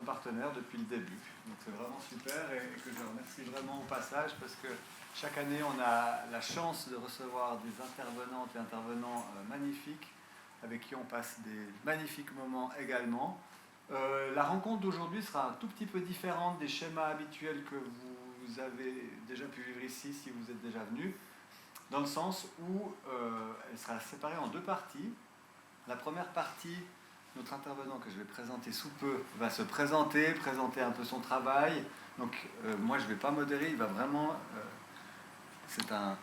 partenaires depuis le début. Donc c'est vraiment super et que je remercie vraiment au passage parce que chaque année on a la chance de recevoir des intervenantes et intervenants magnifiques avec qui on passe des magnifiques moments également. La rencontre d'aujourd'hui sera un tout petit peu différente des schémas habituels que vous avez déjà pu vivre ici si vous êtes déjà venu, dans le sens où elle sera séparée en deux parties. La première partie, notre intervenant que je vais présenter sous peu va se présenter un peu son travail. Donc moi je ne vais pas modérer, il va vraiment... c'est un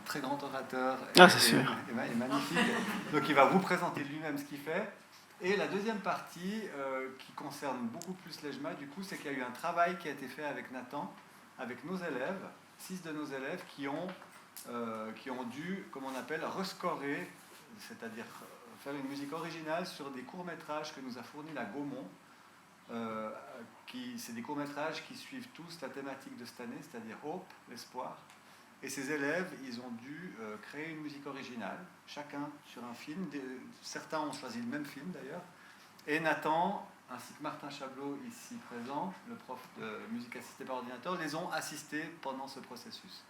très grand orateur et magnifique. Donc il va vous présenter lui-même ce qu'il fait. Et la deuxième partie, qui concerne beaucoup plus l'EJMA, du coup, c'est qu'il y a eu un travail qui a été fait avec Nathan, avec nos élèves, 6 de nos élèves qui ont dû, comme on appelle, rescorer, c'est-à-dire faire une musique originale sur des courts-métrages que nous a fournis la Gaumont. C'est des courts-métrages qui suivent tous la thématique de cette année, c'est-à-dire Hope, l'espoir. Et ces élèves, ils ont dû créer une musique originale, chacun sur un film. Certains ont choisi le même film d'ailleurs. Et Nathan, ainsi que Martin Chablot, ici présent, le prof de musique assistée par ordinateur, les ont assistés pendant ce processus.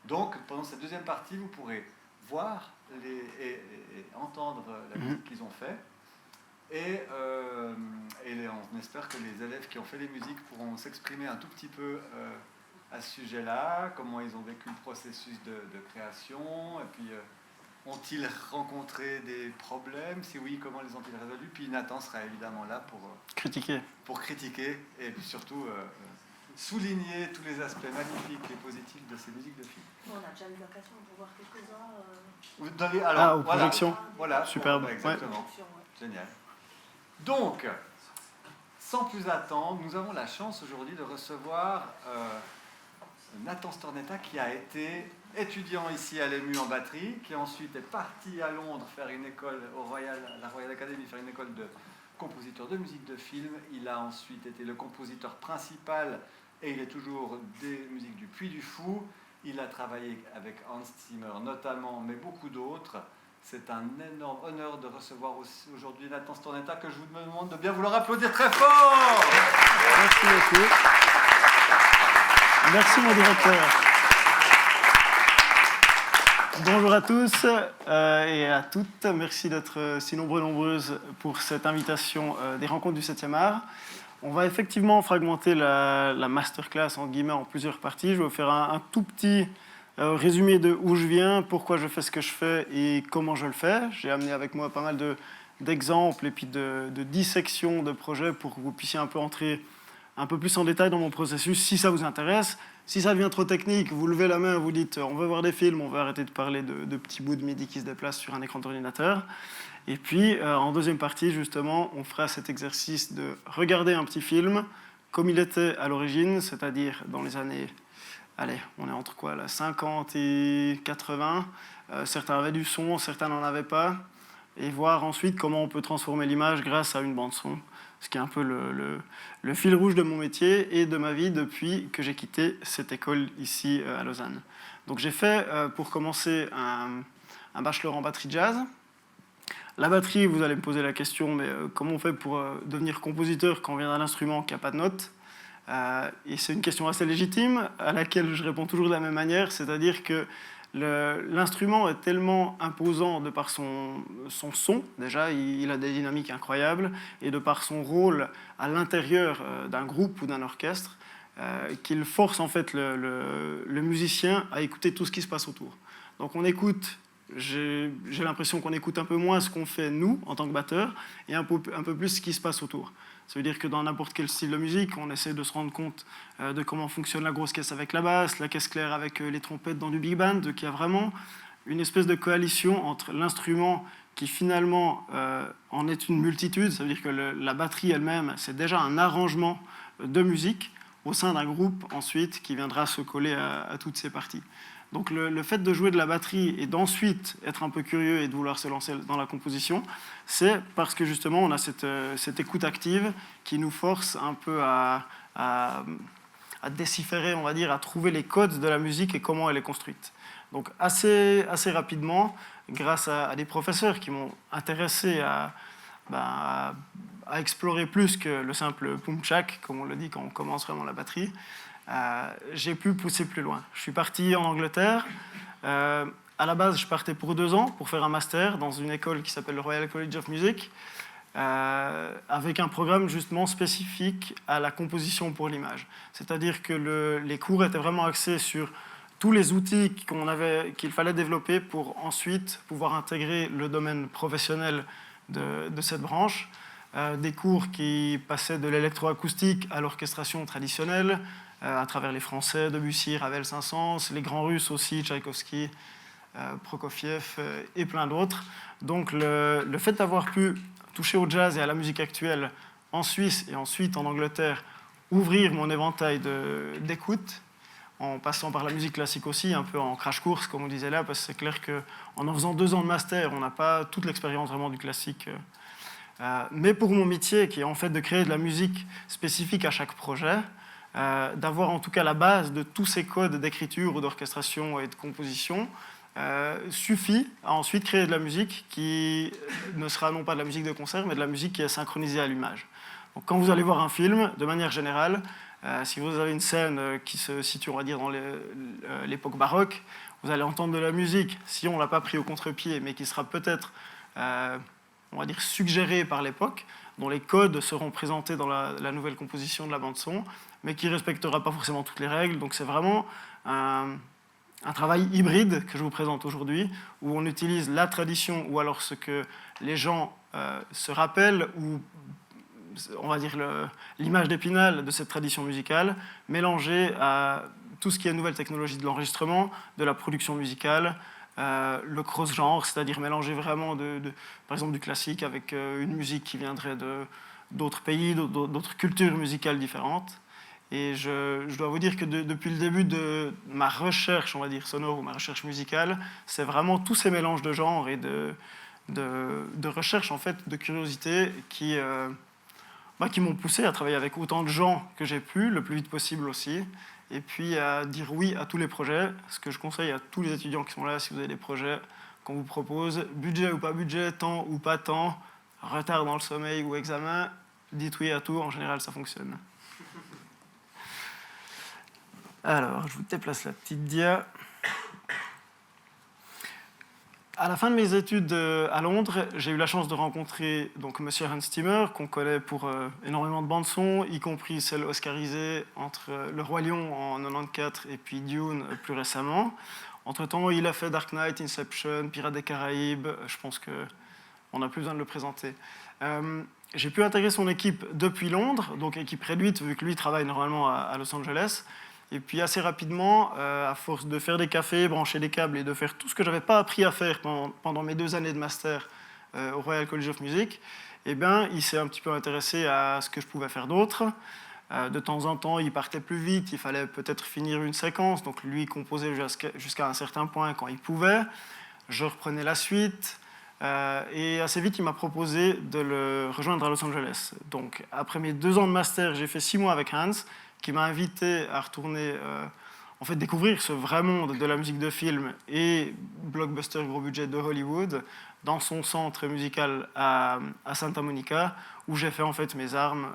Donc, pendant cette deuxième partie, vous pourrez voir et entendre la musique qu'ils ont fait. Et on espère que les élèves qui ont fait les musiques pourront s'exprimer un tout petit peu à ce sujet-là, comment ils ont vécu le processus de création, et puis ont-ils rencontré des problèmes, si oui, comment les ont-ils résolus, puis Nathan sera évidemment là pour critiquer, et puis surtout souligner tous les aspects magnifiques et positifs de ces musiques de films. On a déjà eu l'occasion de voir quelques-uns. Vous donnez, alors, aux projections. Voilà, superbe. Exactement, ouais. Génial. Donc, sans plus attendre, nous avons la chance aujourd'hui de recevoir Nathan Stornetta, qui a été étudiant ici à l'EMU en batterie, qui ensuite est parti à Londres faire une école à la Royal Academy, faire une école de compositeur de musique de film. Il a ensuite été le compositeur principal et il est toujours des musiques du Puy du Fou. Il a travaillé avec Hans Zimmer notamment, mais beaucoup d'autres. C'est un énorme honneur de recevoir aujourd'hui Nathan Stornetta, que je vous demande de bien vouloir applaudir très fort. Merci beaucoup. Merci mon directeur. Bonjour à tous et à toutes. Merci d'être si nombreuses pour cette invitation des rencontres du 7e art. On va effectivement fragmenter la masterclass en guillemets en plusieurs parties. Je vais vous faire un tout petit résumé de où je viens, pourquoi je fais ce que je fais et comment je le fais. J'ai amené avec moi pas mal d'exemples et puis de dissections de projets pour que vous puissiez un peu entrer un peu plus en détail dans mon processus si ça vous intéresse. Si ça devient trop technique, vous levez la main, vous dites on veut voir des films, on veut arrêter de parler de petits bouts de MIDI qui se déplacent sur un écran d'ordinateur. Et puis en deuxième partie, justement, on fera cet exercice de regarder un petit film comme il était à l'origine, c'est-à-dire dans les années, allez, on est entre quoi là, 50 et 80. Certains avaient du son, certains n'en avaient pas. Et voir ensuite comment on peut transformer l'image grâce à une bande-son. Ce qui est un peu le fil rouge de mon métier et de ma vie depuis que j'ai quitté cette école ici à Lausanne. Donc j'ai fait, pour commencer, un bachelor en batterie jazz. La batterie, vous allez me poser la question, mais comment on fait pour devenir compositeur quand on vient d'un instrument qui n'a pas de notes ? Et c'est une question assez légitime, à laquelle je réponds toujours de la même manière, c'est-à-dire que l'instrument est tellement imposant de par son son, déjà, il a des dynamiques incroyables, et de par son rôle à l'intérieur d'un groupe ou d'un orchestre, qu'il force en fait le musicien à écouter tout ce qui se passe autour. Donc on écoute, j'ai l'impression qu'on écoute un peu moins ce qu'on fait nous, en tant que batteur, et un peu plus ce qui se passe autour. Ça veut dire que dans n'importe quel style de musique, on essaie de se rendre compte de comment fonctionne la grosse caisse avec la basse, la caisse claire avec les trompettes dans du big band, qu'il y a vraiment une espèce de coalition entre l'instrument qui finalement en est une multitude, ça veut dire que la batterie elle-même, c'est déjà un arrangement de musique au sein d'un groupe ensuite qui viendra se coller à toutes ces parties. Donc le fait de jouer de la batterie et d'ensuite être un peu curieux et de vouloir se lancer dans la composition, c'est parce que justement on a cette écoute active qui nous force un peu à déchiffrer, on va dire, à trouver les codes de la musique et comment elle est construite. Donc assez rapidement, grâce à des professeurs qui m'ont intéressé à à explorer plus que le simple pum-chak, comme on le dit quand on commence vraiment la batterie. J'ai pu pousser plus loin. Je suis parti en Angleterre. À la base, je partais pour 2 ans pour faire un master dans une école qui s'appelle le Royal College of Music, avec un programme justement spécifique à la composition pour l'image. C'est-à-dire que les cours étaient vraiment axés sur tous les outils qu'il fallait développer pour ensuite pouvoir intégrer le domaine professionnel de cette branche. Des cours qui passaient de l'électroacoustique à l'orchestration traditionnelle, à travers les Français, Debussy, Ravel, Saint-Saëns, les grands Russes aussi, Tchaïkovski, Prokofiev et plein d'autres. Donc le fait d'avoir pu toucher au jazz et à la musique actuelle en Suisse et ensuite en Angleterre, ouvrir mon éventail d'écoute, en passant par la musique classique aussi, un peu en crash course, comme on disait là, parce que c'est clair qu'en faisant 2 ans de master, on n'a pas toute l'expérience vraiment du classique. Mais pour mon métier, qui est en fait de créer de la musique spécifique à chaque projet, d'avoir en tout cas la base de tous ces codes d'écriture ou d'orchestration et de composition, suffit à ensuite créer de la musique qui ne sera non pas de la musique de concert, mais de la musique qui est synchronisée à l'image. Donc, quand vous allez voir un film, de manière générale, si vous avez une scène qui se situe, on va dire, dans l'époque baroque, vous allez entendre de la musique, si on ne l'a pas pris au contre-pied, mais qui sera peut-être, on va dire, suggérée par l'époque, dont les codes seront présentés dans la nouvelle composition de la bande-son, mais qui ne respectera pas forcément toutes les règles. Donc c'est vraiment un travail hybride que je vous présente aujourd'hui, où on utilise la tradition, ou alors ce que les gens se rappellent, ou on va dire l'image d'Épinal de cette tradition musicale, mélangée à tout ce qui est nouvelle technologie de l'enregistrement, de la production musicale, le cross-genre, c'est-à-dire mélanger vraiment par exemple du classique avec une musique qui viendrait d'autres pays, d'autres cultures musicales différentes. Et je dois vous dire que depuis le début de ma recherche, on va dire sonore, ou ma recherche musicale, c'est vraiment tous ces mélanges de genres et de recherche, en fait, de curiosité qui m'ont poussé à travailler avec autant de gens que j'ai pu, le plus vite possible aussi, et puis à dire oui à tous les projets. Ce que je conseille à tous les étudiants qui sont là, si vous avez des projets qu'on vous propose, budget ou pas budget, temps ou pas temps, retard dans le sommeil ou examen, dites oui à tout, en général ça fonctionne. Alors, je vous déplace la petite dia. À la fin de mes études à Londres, j'ai eu la chance de rencontrer donc Monsieur Hans Zimmer, qu'on connaît pour énormément de bandes-son, y compris celle oscarisée entre Le Roi Lion en 94 et puis Dune plus récemment. Entre-temps, il a fait Dark Knight, Inception, Pirates des Caraïbes. Je pense qu'on n'a plus besoin de le présenter. J'ai pu intégrer son équipe depuis Londres, donc équipe réduite, vu que lui travaille normalement à Los Angeles. Et puis assez rapidement, à force de faire des cafés, brancher des câbles et de faire tout ce que je n'avais pas appris à faire pendant mes 2 années de master au Royal College of Music, eh bien, il s'est un petit peu intéressé à ce que je pouvais faire d'autre. De temps en temps, il partait plus vite, il fallait peut-être finir une séquence, donc lui composait jusqu'à un certain point quand il pouvait. Je reprenais la suite. Et assez vite, il m'a proposé de le rejoindre à Los Angeles. Donc, après mes 2 ans de master, j'ai fait 6 mois avec Hans, qui m'a invité à retourner en fait, découvrir ce vrai monde de la musique de film et blockbuster gros budget de Hollywood dans son centre musical à Santa Monica, où j'ai fait en fait mes armes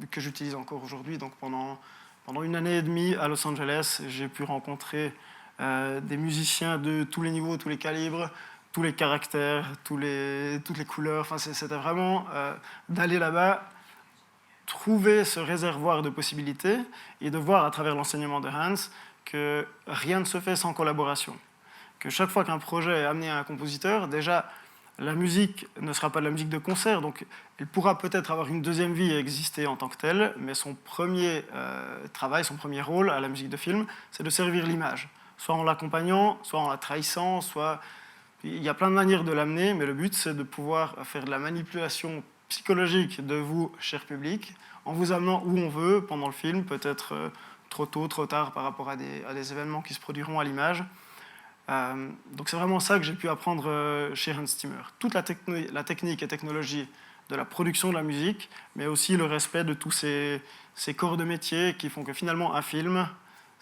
que j'utilise encore aujourd'hui. Donc pendant 1 année et demie à Los Angeles, j'ai pu rencontrer des musiciens de tous les niveaux, tous les calibres, tous les caractères, toutes les couleurs. Enfin, c'était vraiment d'aller là-bas, trouver ce réservoir de possibilités et de voir à travers l'enseignement de Hans que rien ne se fait sans collaboration. Que chaque fois qu'un projet est amené à un compositeur, déjà, la musique ne sera pas de la musique de concert, donc elle pourra peut-être avoir une deuxième vie et exister en tant que telle, mais son premier travail, son premier rôle à la musique de film, c'est de servir l'image, soit en l'accompagnant, soit en la trahissant, soit... Il y a plein de manières de l'amener, mais le but, c'est de pouvoir faire de la manipulation psychologique de vous, cher public, en vous amenant où on veut pendant le film, peut-être trop tôt, trop tard par rapport à des événements qui se produiront à l'image. Donc c'est vraiment ça que j'ai pu apprendre chez Hans Zimmer. Toute la technique et technologie de la production de la musique, mais aussi le respect de tous ces corps de métier qui font que finalement un film,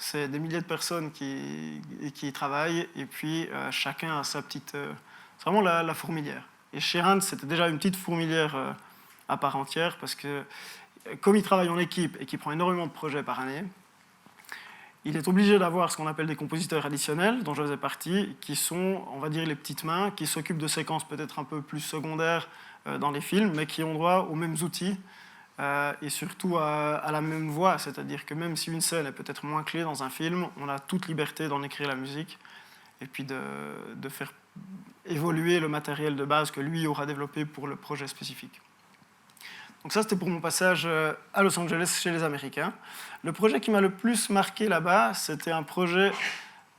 c'est des milliers de personnes qui y travaillent, et puis chacun a sa petite... c'est vraiment la fourmilière. Et chez Hans, c'était déjà une petite fourmilière à part entière, parce que comme il travaille en équipe et qu'il prend énormément de projets par année, il est obligé d'avoir ce qu'on appelle des compositeurs additionnels, dont je faisais partie, qui sont, on va dire, les petites mains, qui s'occupent de séquences peut-être un peu plus secondaires dans les films, mais qui ont droit aux mêmes outils et surtout à la même voix. C'est-à-dire que même si une scène est peut-être moins clé dans un film, on a toute liberté d'en écrire la musique et puis de faire évoluer le matériel de base que lui aura développé pour le projet spécifique. Donc ça, c'était pour mon passage à Los Angeles chez les Américains. Le projet qui m'a le plus marqué là-bas, c'était un projet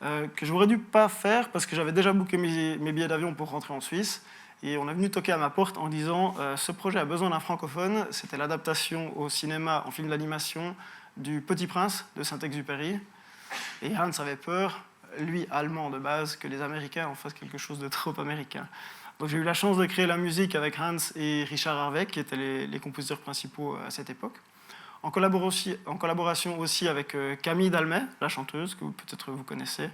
que j'aurais dû pas faire parce que j'avais déjà booké mes billets d'avion pour rentrer en Suisse. Et on est venu toquer à ma porte en disant ce projet a besoin d'un francophone. C'était l'adaptation au cinéma, en film d'animation, du Petit Prince de Saint-Exupéry. Et Hans avait peur, lui allemand de base, que les Américains en fassent quelque chose de trop américain. Donc j'ai eu la chance de créer la musique avec Hans et Richard Harvey, qui étaient les compositeurs principaux à cette époque. En collaboration aussi avec Camille Dalmet, la chanteuse, que peut-être vous connaissez.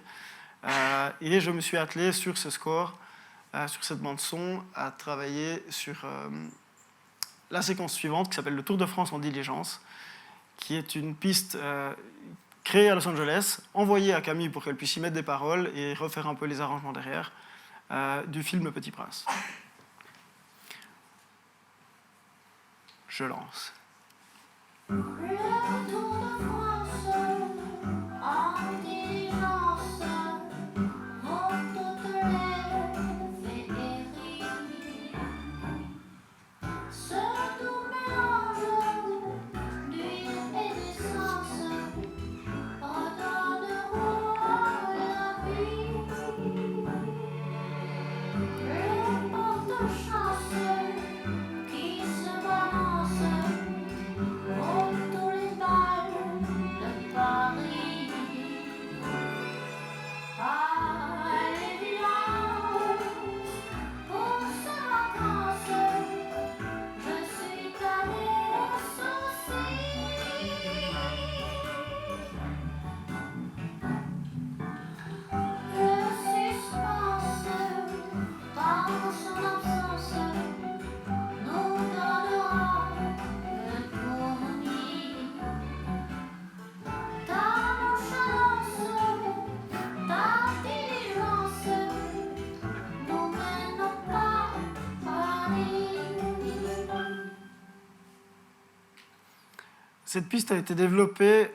Et je me suis attelé sur ce score, sur cette bande-son, à travailler sur la séquence suivante, qui s'appelle le Tour de France en diligence, qui est une piste créée à Los Angeles, envoyée à Camille pour qu'elle puisse y mettre des paroles et refaire un peu les arrangements derrière, du film Le Petit Prince. Je lance. Le Tour de France en diligence vont toutes les féeries. Ce doux mélange d'huile et d'essence redonneront la vie. Le porte-chance qui se balance tous les balles de Paris. À l'évidence, pour ces vacances, je suis allée au souci. Le suspense, dans son absence, nous donnera le tournis. Ta nonchalance, ta diligence nous mène pas à Paris. Cette piste a été développée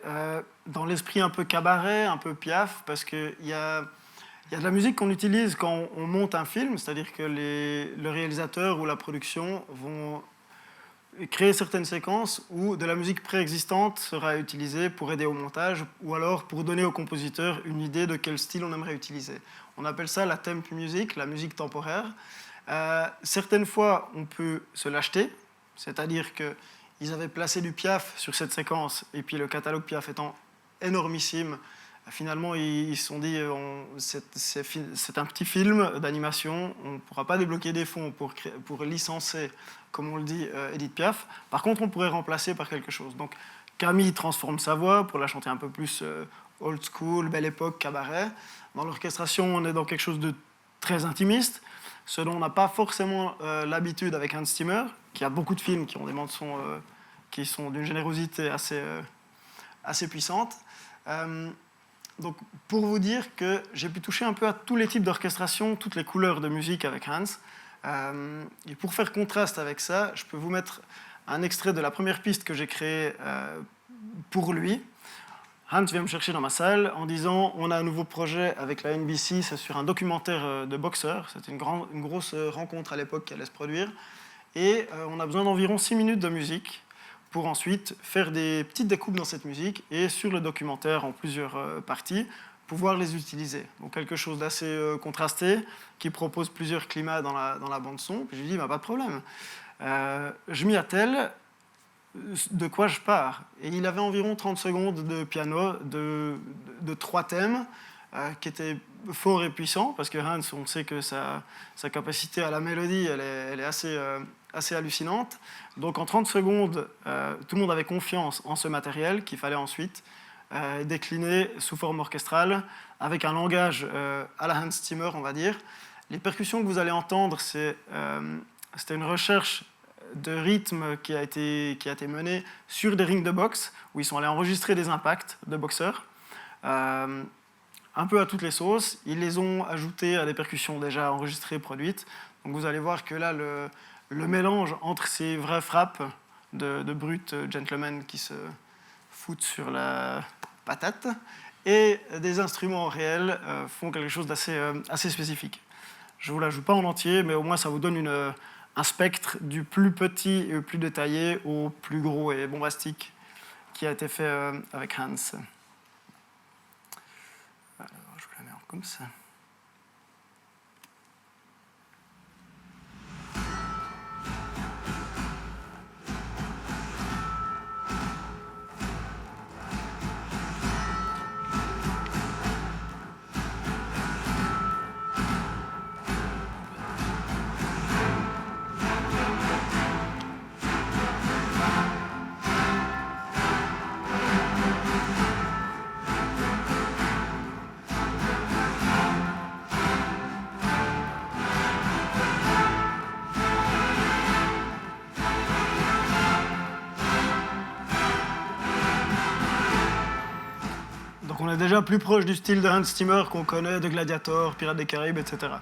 dans l'esprit un peu cabaret, un peu Piaf, parce qu'il y a de la musique qu'on utilise quand on monte un film, c'est-à-dire que le réalisateur ou la production vont créer certaines séquences où de la musique préexistante sera utilisée pour aider au montage ou alors pour donner au compositeur une idée de quel style on aimerait utiliser. On appelle ça la temp music, la musique temporaire. Certaines fois, on peut se l'acheter, c'est-à-dire qu'ils avaient placé du Piaf sur cette séquence et puis le catalogue Piaf étant énormissime, finalement, ils se sont dit c'est un petit film d'animation, on ne pourra pas débloquer des fonds pour licencer, comme on le dit, Edith Piaf. Par contre, on pourrait remplacer par quelque chose. Donc, Camille transforme sa voix pour la chanter un peu plus old school, belle époque, cabaret. Dans l'orchestration, on est dans quelque chose de très intimiste, ce dont on n'a pas forcément l'habitude avec Hans Zimmer, qui a beaucoup de films qui ont des bandes-sons qui sont d'une générosité assez puissante. Donc, pour vous dire que j'ai pu toucher un peu à tous les types d'orchestration, toutes les couleurs de musique avec Hans. Et pour faire contraste avec ça, je peux vous mettre un extrait de la première piste que j'ai créée pour lui. Hans vient me chercher dans ma salle en disant « On a un nouveau projet avec la NBC, c'est sur un documentaire de boxeurs. » C'était une grosse rencontre à l'époque qui allait se produire. Et on a besoin d'environ 6 minutes de musique pour ensuite faire des petites découpes dans cette musique et sur le documentaire en plusieurs parties, pouvoir les utiliser. Donc quelque chose d'assez contrasté, qui propose plusieurs climats dans la bande-son. Puis je lui dis, bah, pas de problème. Je m'y attelle, de quoi je pars. Et il avait environ 30 secondes de piano, de 3 thèmes, qui étaient forts et puissants, parce que Hans, on sait que sa capacité à la mélodie, elle est assez hallucinante. Donc en 30 secondes, tout le monde avait confiance en ce matériel qu'il fallait ensuite décliner sous forme orchestrale, avec un langage à la Hans Zimmer, on va dire. Les percussions que vous allez entendre, c'était une recherche de rythme qui a été menée sur des rings de boxe, où ils sont allés enregistrer des impacts de boxeurs, un peu à toutes les sauces. Ils les ont ajoutés à des percussions déjà enregistrées, produites. Donc vous allez voir que là, le mélange entre ces vraies frappes de brutes gentlemen qui se foutent sur la patate et des instruments réels font quelque chose d'assez spécifique. Je ne vous la joue pas en entier, mais au moins ça vous donne un spectre du plus petit et plus détaillé au plus gros et bombastique qui a été fait avec Hans. Alors, je vous la mets comme ça. Donc on est déjà plus proche du style de Hans Zimmer qu'on connaît de Gladiator, Pirates des Caraïbes, etc.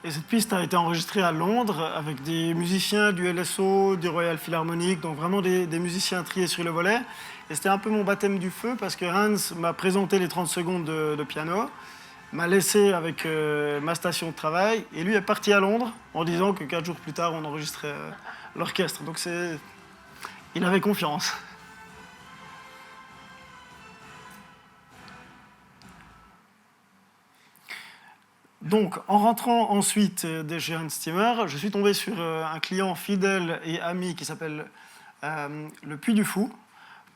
Et cette piste a été enregistrée à Londres avec des musiciens du LSO, du Royal Philharmonic, donc vraiment des musiciens triés sur le volet. Et c'était un peu mon baptême du feu parce que Hans m'a présenté les 30 secondes de piano, m'a laissé avec ma station de travail et lui est parti à Londres en disant que 4 jours plus tard on enregistrait l'orchestre. Donc il avait confiance. Donc, en rentrant ensuite de chez Hans Zimmer, je suis tombé sur un client fidèle et ami qui s'appelle le Puy du Fou,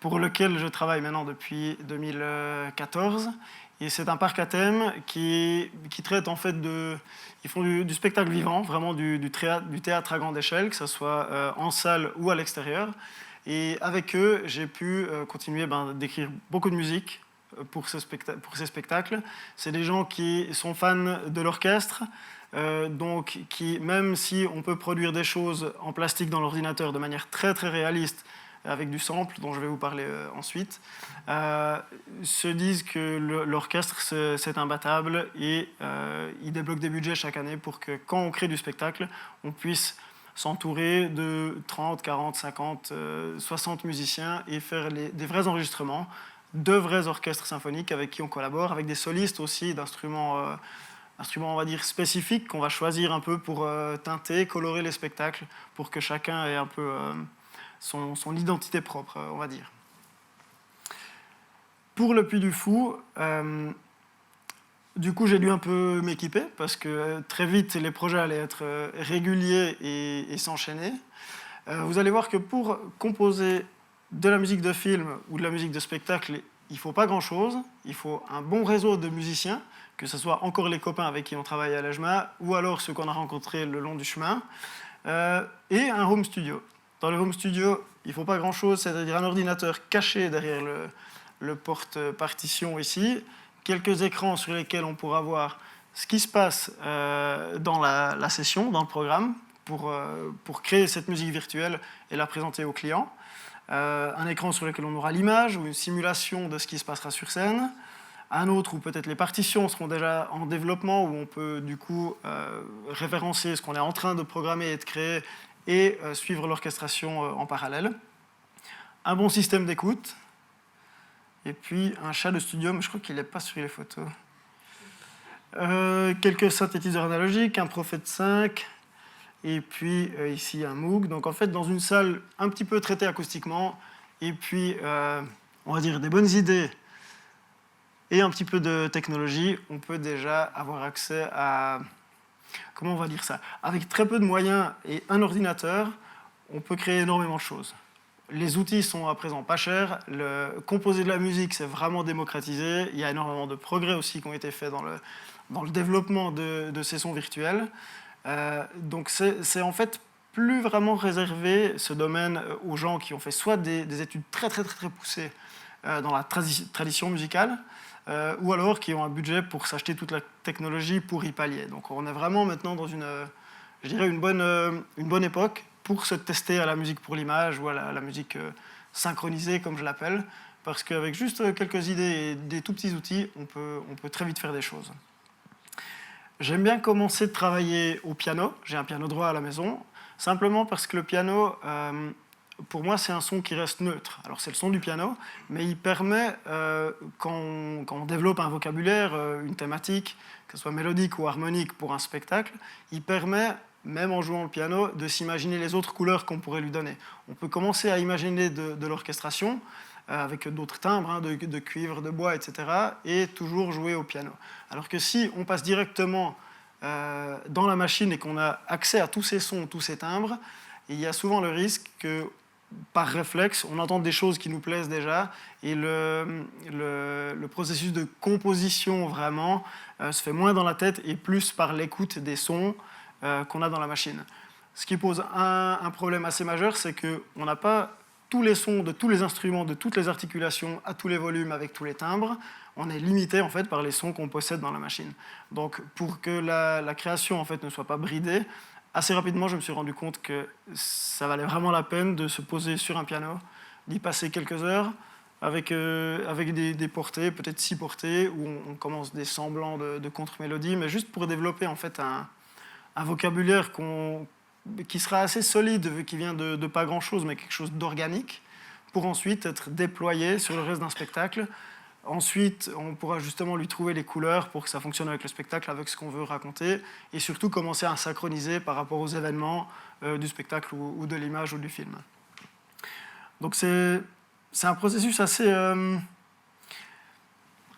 pour lequel je travaille maintenant depuis 2014. Et c'est un parc à thème qui traite en fait ils font du spectacle vivant, vraiment du théâtre à grande échelle, que ce soit en salle ou à l'extérieur. Et avec eux, j'ai pu continuer d'écrire beaucoup de musique pour ces spectacles. C'est des gens qui sont fans de l'orchestre, donc qui, même si on peut produire des choses en plastique dans l'ordinateur de manière très très réaliste, avec du sample, dont je vais vous parler ensuite, se disent que l'orchestre, c'est imbattable et ils débloquent des budgets chaque année pour que, quand on crée du spectacle, on puisse s'entourer de 30, 40, 50, 60 musiciens et faire des vrais enregistrements, de vrais orchestres symphoniques avec qui on collabore, avec des solistes aussi d'instruments, on va dire, spécifiques qu'on va choisir un peu pour teinter, colorer les spectacles, pour que chacun ait un peu son identité propre, on va dire. Pour le Puy du Fou, du coup, j'ai dû un peu m'équiper parce que très vite, les projets allaient être réguliers et s'enchaîner. Vous allez voir que pour composer de la musique de film ou de la musique de spectacle, il ne faut pas grand-chose. Il faut un bon réseau de musiciens, que ce soit encore les copains avec qui on travaille à l'EJMA ou alors ceux qu'on a rencontrés le long du chemin, et un home studio. Dans le home studio, il ne faut pas grand-chose, c'est-à-dire un ordinateur caché derrière le porte-partition ici, quelques écrans sur lesquels on pourra voir ce qui se passe dans la session, dans le programme, pour créer cette musique virtuelle et la présenter au client. Un écran sur lequel on aura l'image ou une simulation de ce qui se passera sur scène. Un autre où peut-être les partitions seront déjà en développement, où on peut du coup référencer ce qu'on est en train de programmer et de créer et suivre l'orchestration en parallèle. Un bon système d'écoute. Et puis un chat de studio, mais je crois qu'il n'est pas sur les photos. Quelques synthétiseurs analogiques, un Prophet 5, et puis ici un Moog. Donc en fait, dans une salle un petit peu traitée acoustiquement, et puis on va dire des bonnes idées et un petit peu de technologie, on peut déjà avoir accès à... Comment on va dire ça? Avec très peu de moyens et un ordinateur, on peut créer énormément de choses. Les outils sont à présent pas chers. Composer de la musique, c'est vraiment démocratisé. Il y a énormément de progrès aussi qui ont été faits dans le développement de ces sons virtuels. Donc c'est en fait plus vraiment réservé ce domaine aux gens qui ont fait soit des études très poussées dans la tradition musicale, ou alors qui ont un budget pour s'acheter toute la technologie pour y pallier. Donc on est vraiment maintenant dans je dirais une bonne époque pour se tester à la musique pour l'image ou à la musique synchronisée, comme je l'appelle, parce qu'avec juste quelques idées et des tout petits outils, on peut très vite faire des choses. J'aime bien commencer de travailler au piano. J'ai un piano droit à la maison, simplement parce que le piano, pour moi, c'est un son qui reste neutre. Alors c'est le son du piano, mais il permet, quand on développe un vocabulaire, une thématique, que ce soit mélodique ou harmonique pour un spectacle, il permet, même en jouant le piano, de s'imaginer les autres couleurs qu'on pourrait lui donner. On peut commencer à imaginer de l'orchestration, avec d'autres timbres, hein, de cuivre, de bois, etc., et toujours jouer au piano. Alors que si on passe directement dans la machine et qu'on a accès à tous ces sons, tous ces timbres, il y a souvent le risque que, par réflexe, on entende des choses qui nous plaisent déjà, et le processus de composition, vraiment, se fait moins dans la tête et plus par l'écoute des sons qu'on a dans la machine. Ce qui pose un problème assez majeur, c'est qu'on n'a pas tous les sons de tous les instruments, de toutes les articulations, à tous les volumes, avec tous les timbres. On est limité en fait par les sons qu'on possède dans la machine. Donc pour que la création en fait ne soit pas bridée, assez rapidement je me suis rendu compte que ça valait vraiment la peine de se poser sur un piano, d'y passer quelques heures avec des portées, peut-être 6 portées, où on commence des semblants de contre-mélodies, mais juste pour développer en fait un vocabulaire qui sera assez solide, vu qu'il vient de pas grand-chose, mais quelque chose d'organique, pour ensuite être déployé sur le reste d'un spectacle. Ensuite, on pourra justement lui trouver les couleurs pour que ça fonctionne avec le spectacle, avec ce qu'on veut raconter, et surtout commencer à synchroniser par rapport aux événements du spectacle ou de l'image ou du film. Donc c'est un processus assez...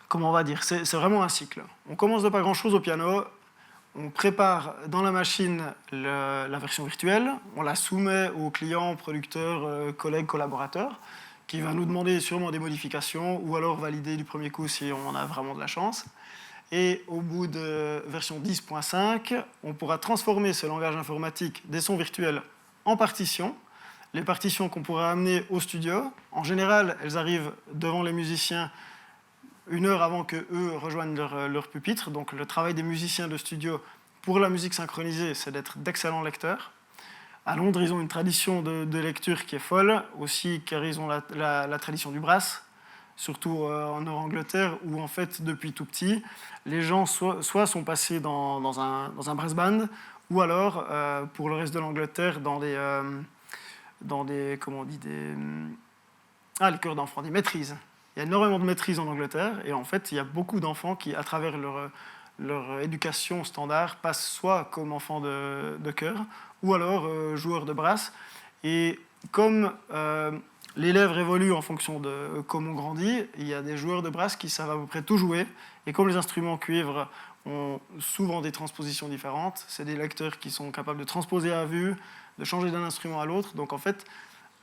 comment on va dire? C'est vraiment un cycle. On commence de pas grand-chose au piano, on prépare dans la machine la version virtuelle, on la soumet au client, producteur, collègue, collaborateur, qui va nous demander sûrement des modifications ou alors valider du premier coup si on a vraiment de la chance. Et au bout de version 10.5, on pourra transformer ce langage informatique des sons virtuels en partitions. Les partitions qu'on pourra amener au studio, en général, elles arrivent devant les musiciens 1 heure avant qu'eux rejoignent leur pupitre. Donc le travail des musiciens de studio pour la musique synchronisée, c'est d'être d'excellents lecteurs. À Londres, ils ont une tradition de lecture qui est folle, aussi car ils ont la tradition du brass, surtout en Nord-Angleterre, où en fait, depuis tout petit, les gens soit sont passés dans un brass band, ou alors, pour le reste de l'Angleterre, dans des comment on dit, les chœurs d'enfants, des maîtrises. Il y a énormément de maîtrises en Angleterre, et en fait, il y a beaucoup d'enfants qui, à travers leur éducation standard, passent soit comme enfants de chœur, ou alors joueurs de brass. Et comme l'élève évolue en fonction de comment on grandit, il y a des joueurs de brass qui savent à peu près tout jouer, et comme les instruments cuivre ont souvent des transpositions différentes, c'est des lecteurs qui sont capables de transposer à vue, de changer d'un instrument à l'autre. Donc en fait,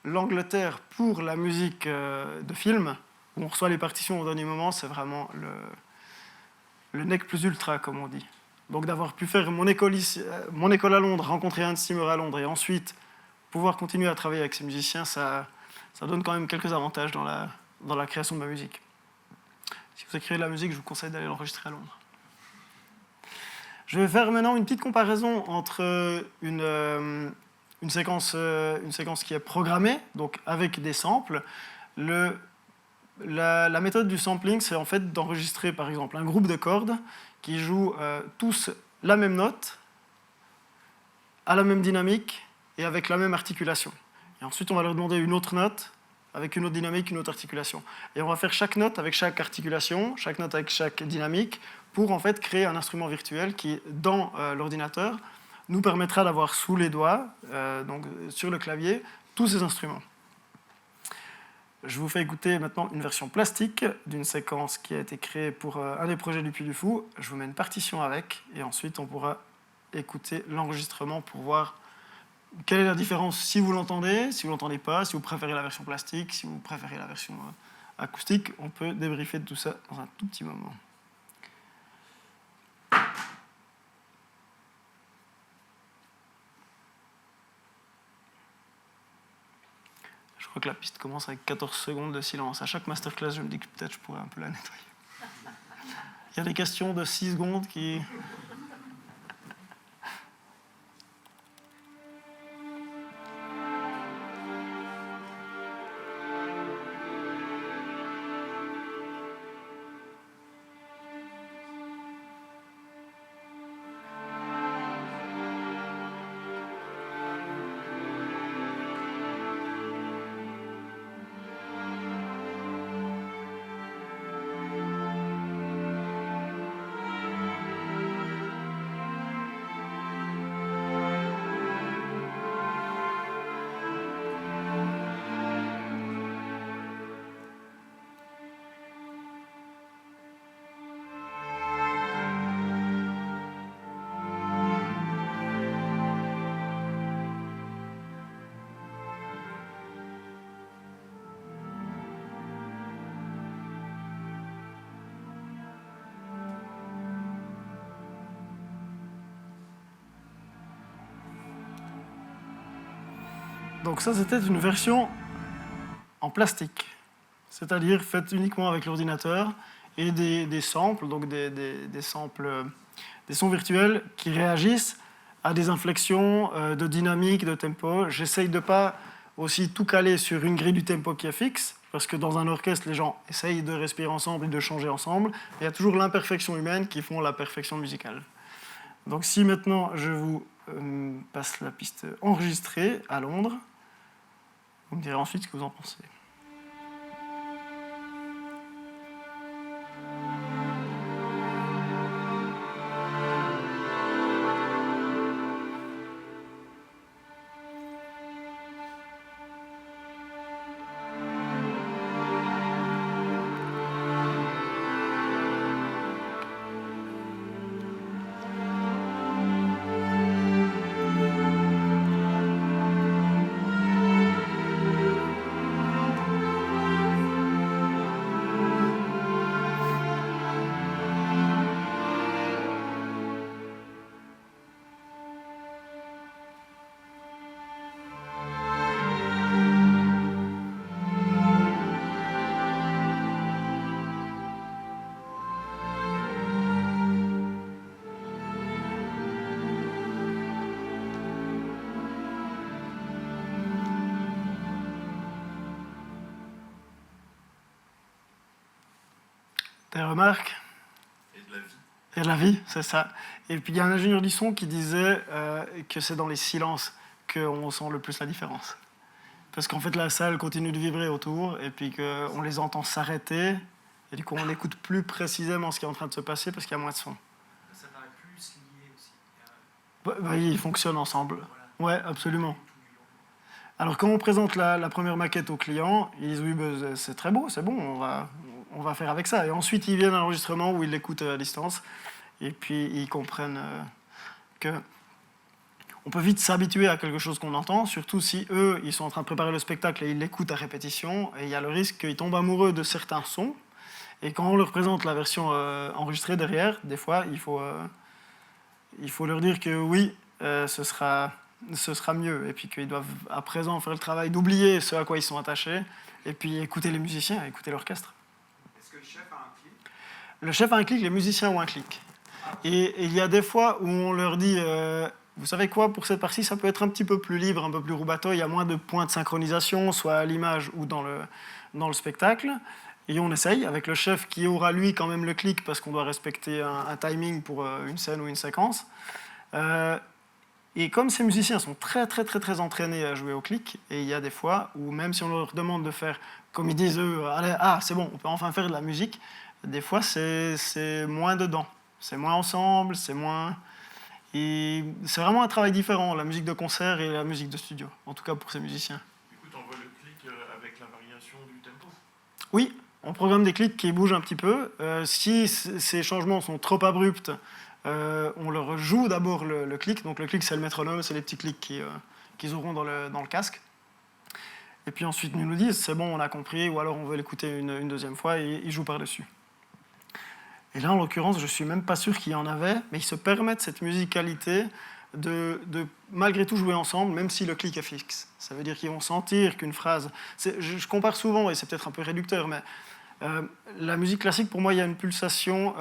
l'Angleterre, pour la musique de film, où on reçoit les partitions au dernier moment, c'est vraiment le nec plus ultra, comme on dit. Donc d'avoir pu faire mon école à Londres, rencontrer Hans Zimmer à Londres, et ensuite pouvoir continuer à travailler avec ces musiciens, ça donne quand même quelques avantages dans la création de ma musique. Si vous écrivez de la musique, je vous conseille d'aller l'enregistrer à Londres. Je vais faire maintenant une petite comparaison entre une séquence qui est programmée, donc avec des samples. La méthode du sampling, c'est en fait d'enregistrer par exemple un groupe de cordes qui jouent tous la même note, à la même dynamique et avec la même articulation. Et ensuite, on va leur demander une autre note avec une autre dynamique, une autre articulation. Et on va faire chaque note avec chaque articulation, chaque note avec chaque dynamique, pour en fait créer un instrument virtuel qui, dans l'ordinateur, nous permettra d'avoir sous les doigts, donc sur le clavier, tous ces instruments. Je vous fais écouter maintenant une version plastique d'une séquence qui a été créée pour un des projets du Puy du Fou. Je vous mets une partition avec, et ensuite on pourra écouter l'enregistrement pour voir quelle est la différence si vous l'entendez, si vous ne l'entendez pas, si vous préférez la version plastique, si vous préférez la version acoustique. On peut débriefer de tout ça dans un tout petit moment. Je crois que la piste commence avec 14 secondes de silence. À chaque masterclass, je me dis que peut-être je pourrais un peu la nettoyer. Il y a des questions de 6 secondes qui... Donc ça, c'était une version en plastique, c'est-à-dire faite uniquement avec l'ordinateur et des samples, donc des samples, des sons virtuels qui réagissent à des inflexions de dynamique, de tempo. J'essaye de ne pas aussi tout caler sur une grille du tempo qui est fixe, parce que dans un orchestre, les gens essayent de respirer ensemble et de changer ensemble. Il y a toujours l'imperfection humaine qui font la perfection musicale. Donc si maintenant je vous passe la piste enregistrée à Londres, vous me direz ensuite ce que vous en pensez. Des remarques? Et de la vie. Et de la vie, c'est ça. Et puis il y a un ingénieur du son qui disait que c'est dans les silences qu'on sent le plus la différence. Parce qu'en fait, la salle continue de vibrer autour, et puis qu'on les entend s'arrêter, et du coup, on écoute plus précisément ce qui est en train de se passer parce qu'il y a moins de son. Ça paraît plus lié aussi. Bah, ils fonctionnent ensemble. Ouais, absolument. Alors, quand on présente la première maquette au client, ils disent « Oui, bah, c'est très beau, c'est bon, on va faire avec ça. » Et ensuite, ils viennent à l'enregistrement où ils l'écoutent à distance, et puis ils comprennent que on peut vite s'habituer à quelque chose qu'on entend, surtout si eux, ils sont en train de préparer le spectacle et ils l'écoutent à répétition, et il y a le risque qu'ils tombent amoureux de certains sons. Et quand on leur présente la version enregistrée derrière, des fois, il faut leur dire que oui, ce sera mieux, et puis qu'ils doivent à présent faire le travail d'oublier ce à quoi ils sont attachés, et puis écouter les musiciens, écouter l'orchestre. Est-ce que le chef a un clic? Le chef a un clic, les musiciens ont un clic. Et il y a des fois où on leur dit, vous savez quoi, pour cette partie, ça peut être un petit peu plus libre, un peu plus roubateau, il y a moins de points de synchronisation, soit à l'image ou dans le spectacle. Et on essaye avec le chef qui aura lui quand même le clic parce qu'on doit respecter un timing pour une scène ou une séquence. Et comme ces musiciens sont très très très très entraînés à jouer au clic, et il y a des fois où même si on leur demande de faire, comme ils disent eux, allez, c'est bon, on peut enfin faire de la musique, des fois c'est moins dedans, c'est moins ensemble, c'est moins... Et c'est vraiment un travail différent, la musique de concert et la musique de studio, en tout cas pour ces musiciens. Du coup, tu envoies le clic avec la variation du tempo? Oui, on programme des clics qui bougent un petit peu. Si ces changements sont trop abrupts, on leur joue d'abord le clic. Donc le clic, c'est le métronome, c'est les petits clics qu'ils auront dans le casque. Et puis ensuite, ils nous disent, c'est bon, on a compris, ou alors on veut l'écouter une deuxième fois, et ils jouent par-dessus. Et là, en l'occurrence, je ne suis même pas sûr qu'il y en avait, mais ils se permettent cette musicalité de malgré tout jouer ensemble, même si le clic est fixe. Ça veut dire qu'ils vont sentir qu'une phrase... Je compare souvent, et c'est peut-être un peu réducteur, mais la musique classique, pour moi, il y a une pulsation,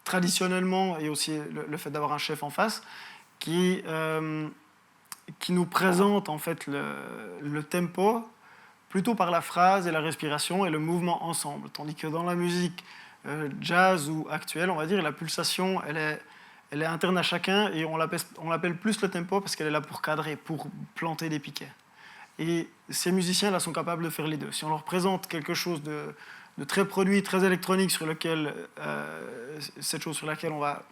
traditionnellement, et aussi le fait d'avoir un chef en face, qui nous présente en fait le tempo plutôt par la phrase et la respiration et le mouvement ensemble. Tandis que dans la musique jazz ou actuelle, on va dire, la pulsation, elle est interne à chacun et on l'appelle plus le tempo parce qu'elle est là pour cadrer, pour planter des piquets. Et ces musiciens-là sont capables de faire les deux. Si on leur présente quelque chose de très produit, très électronique, cette chose sur laquelle on va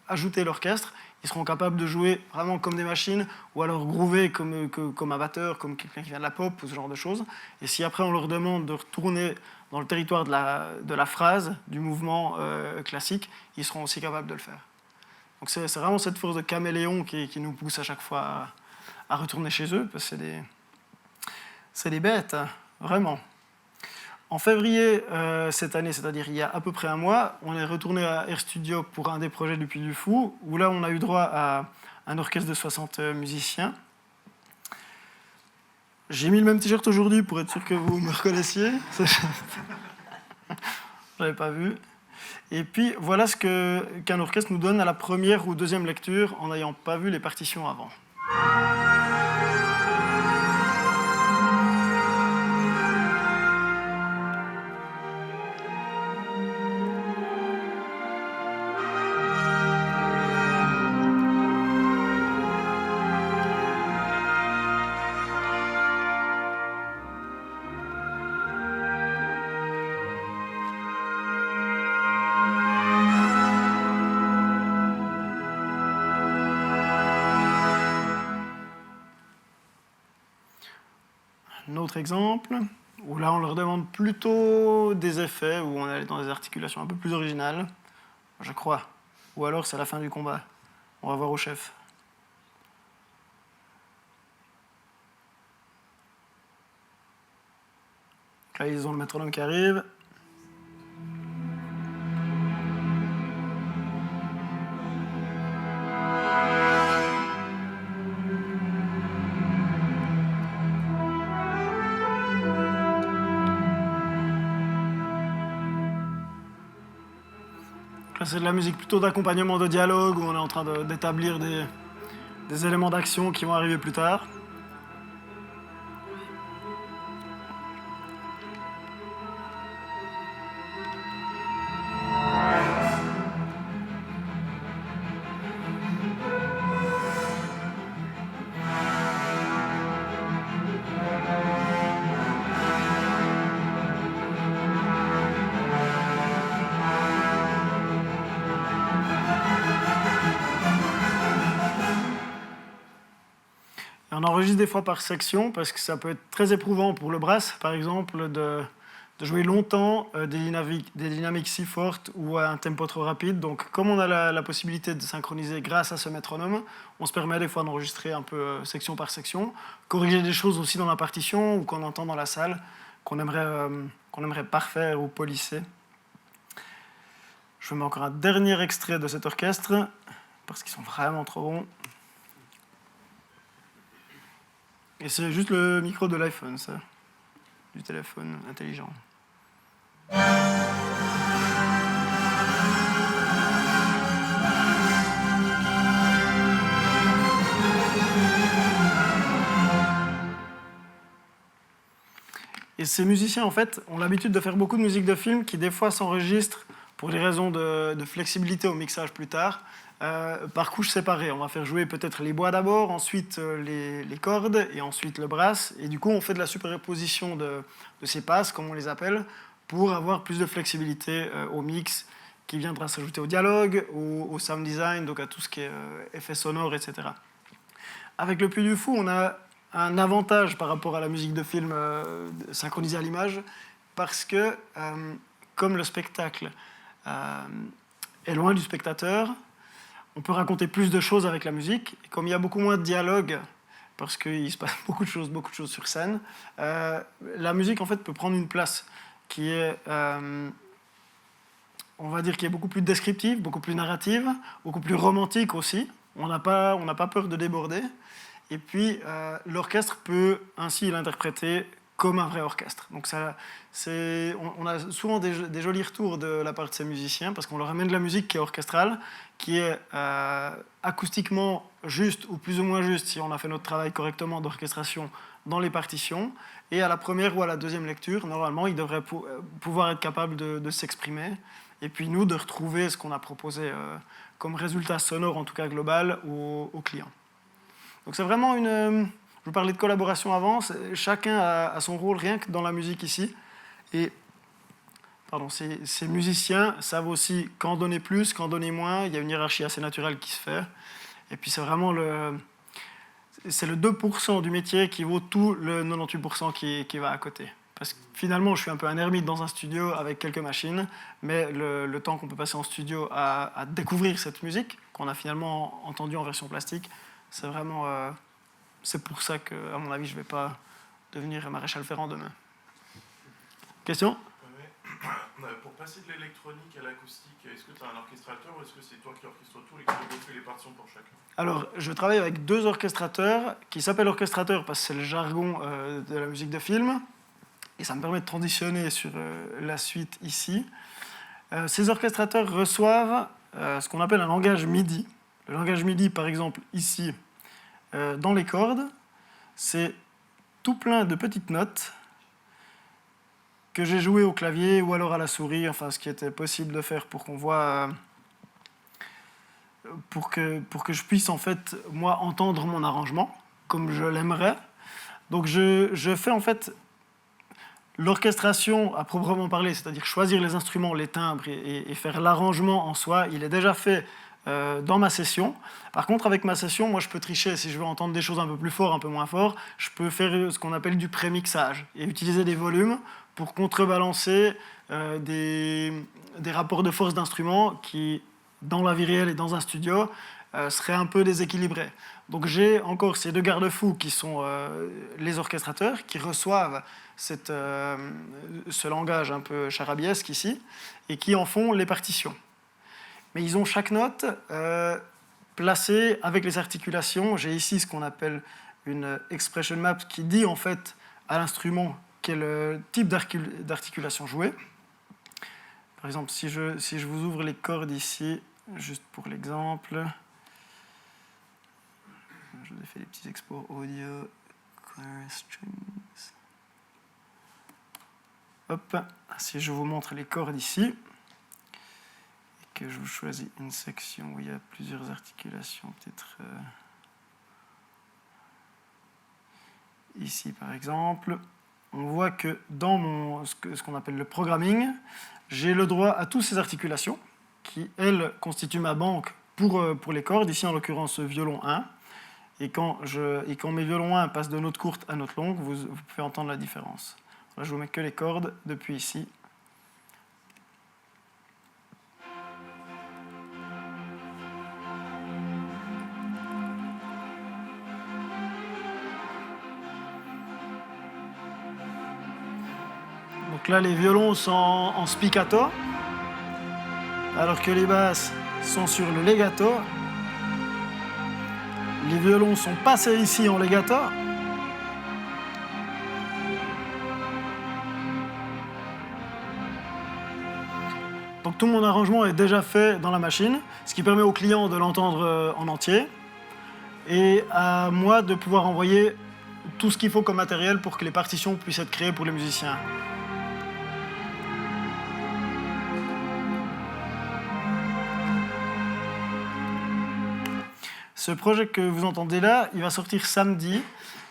ajouter l'orchestre, ils seront capables de jouer vraiment comme des machines ou alors groover comme un batteur, comme quelqu'un qui vient de la pop ou ce genre de choses. Et si après on leur demande de retourner dans le territoire de la phrase, du mouvement classique, ils seront aussi capables de le faire. Donc c'est vraiment cette force de caméléon qui nous pousse à chaque fois à retourner chez eux, parce que c'est des bêtes, hein, vraiment. En février cette année, c'est-à-dire il y a à peu près un mois, on est retourné à Air Studio pour un des projets du Puy du Fou, où là on a eu droit à un orchestre de 60 musiciens. J'ai mis le même t-shirt aujourd'hui pour être sûr que vous me reconnaissiez. Je ne l'avais pas vu. Et puis voilà ce qu'un orchestre nous donne à la première ou deuxième lecture en n'ayant pas vu les partitions avant. Un autre exemple, où là on leur demande plutôt des effets, où on est dans des articulations un peu plus originales, je crois. Ou alors c'est la fin du combat. On va voir au chef. Donc là ils ont le métronome qui arrive. C'est de la musique plutôt d'accompagnement de dialogue, où on est en train d'établir des éléments d'action qui vont arriver plus tard. On enregistre des fois par section parce que ça peut être très éprouvant pour le brass, par exemple, de jouer longtemps des dynamiques si fortes ou à un tempo trop rapide. Donc, comme on a la possibilité de synchroniser grâce à ce métronome, on se permet des fois d'enregistrer un peu section par section, corriger des choses aussi dans la partition ou qu'on entend dans la salle qu'on aimerait parfaire ou polisser. Je vous mets encore un dernier extrait de cet orchestre parce qu'ils sont vraiment trop bons. Et c'est juste le micro de l'iPhone, ça, du téléphone intelligent. Et ces musiciens, en fait, ont l'habitude de faire beaucoup de musique de film qui, des fois, s'enregistrent pour des raisons de flexibilité au mixage plus tard, par couches séparées. On va faire jouer peut-être les bois d'abord, ensuite les cordes, et ensuite le brass. Et du coup, on fait de la superposition de ces passes, comme on les appelle, pour avoir plus de flexibilité au mix, qui viendra s'ajouter au dialogue, au sound design, donc à tout ce qui est effets sonores, etc. Avec le Puy du Fou, on a un avantage par rapport à la musique de film synchronisée à l'image, parce que, comme le spectacle est loin du spectateur, on peut raconter plus de choses avec la musique. Et comme il y a beaucoup moins de dialogue, parce qu'il se passe beaucoup de choses sur scène, la musique en fait peut prendre une place qui est, on va dire, qui est beaucoup plus descriptive, beaucoup plus narrative, beaucoup plus romantique aussi. On n'a pas peur de déborder. Et puis l'orchestre peut ainsi l'interpréter comme un vrai orchestre. Donc on a souvent des jolis retours de la part de ces musiciens, parce qu'on leur amène de la musique qui est orchestrale, qui est acoustiquement juste, ou plus ou moins juste, si on a fait notre travail correctement d'orchestration dans les partitions. Et à la première ou à la deuxième lecture, normalement, ils devraient pouvoir être capables de s'exprimer. Et puis nous, de retrouver ce qu'on a proposé comme résultat sonore, en tout cas global, aux clients. Donc c'est vraiment une... Je vous parlais de collaboration avant, chacun a son rôle rien que dans la musique ici. Et ces musiciens savent aussi quand donner plus, quand donner moins. Il y a une hiérarchie assez naturelle qui se fait. Et puis c'est vraiment c'est le 2% du métier qui vaut tout le 98% qui va à côté. Parce que finalement, je suis un peu un ermite dans un studio avec quelques machines, mais le temps qu'on peut passer en studio à découvrir cette musique, qu'on a finalement entendue en version plastique, c'est vraiment... c'est pour ça qu'à mon avis, je ne vais pas devenir maréchal Ferrand demain. Question ? Pour passer de l'électronique à l'acoustique, est-ce que tu as un orchestrateur ou est-ce que c'est toi qui orchestres tout et qui fais les partitions pour chacun ? Alors, je travaille avec 2 orchestrateurs qui s'appellent orchestrateurs parce que c'est le jargon de la musique de film. Et ça me permet de transitionner sur la suite ici. Ces orchestrateurs reçoivent ce qu'on appelle un langage MIDI. Le langage MIDI, par exemple, ici, dans les cordes, c'est tout plein de petites notes que j'ai jouées au clavier ou alors à la souris, enfin ce qui était possible de faire pour qu'on voit, pour que je puisse en fait moi entendre mon arrangement comme je l'aimerais. Donc je fais en fait l'orchestration à proprement parler, c'est-à-dire choisir les instruments, les timbres et faire l'arrangement en soi. Il est déjà fait dans ma session. Par contre, avec ma session, moi, je peux tricher. Si je veux entendre des choses un peu plus fort, un peu moins fort, je peux faire ce qu'on appelle du prémixage et utiliser des volumes pour contrebalancer des rapports de force d'instruments qui, dans la vie réelle et dans un studio, seraient un peu déséquilibrés. Donc j'ai encore ces 2 garde-fous qui sont les orchestrateurs, qui reçoivent ce langage un peu charabiesque ici, et qui en font les partitions. Mais ils ont chaque note placée avec les articulations. J'ai ici ce qu'on appelle une expression map qui dit en fait à l'instrument quel type d'articulation jouer. Par exemple, si je vous ouvre les cordes ici, juste pour l'exemple, je vous ai fait des petits exports audio, strings. Hop, si je vous montre les cordes ici, que je vous choisis une section où il y a plusieurs articulations, peut-être ici par exemple, on voit que dans ce qu'on appelle le programming, j'ai le droit à toutes ces articulations qui, elles, constituent ma banque pour les cordes, ici en l'occurrence violon 1. Et quand mes violons 1 passent de notes courtes à notes longues, vous pouvez entendre la différence. Là, je vous mets que les cordes depuis ici. Donc là, les violons sont en spiccato, alors que les basses sont sur le legato. Les violons sont passés ici en legato. Donc tout mon arrangement est déjà fait dans la machine, ce qui permet au client de l'entendre en entier et à moi de pouvoir envoyer tout ce qu'il faut comme matériel pour que les partitions puissent être créées pour les musiciens. Ce projet que vous entendez là, il va sortir samedi.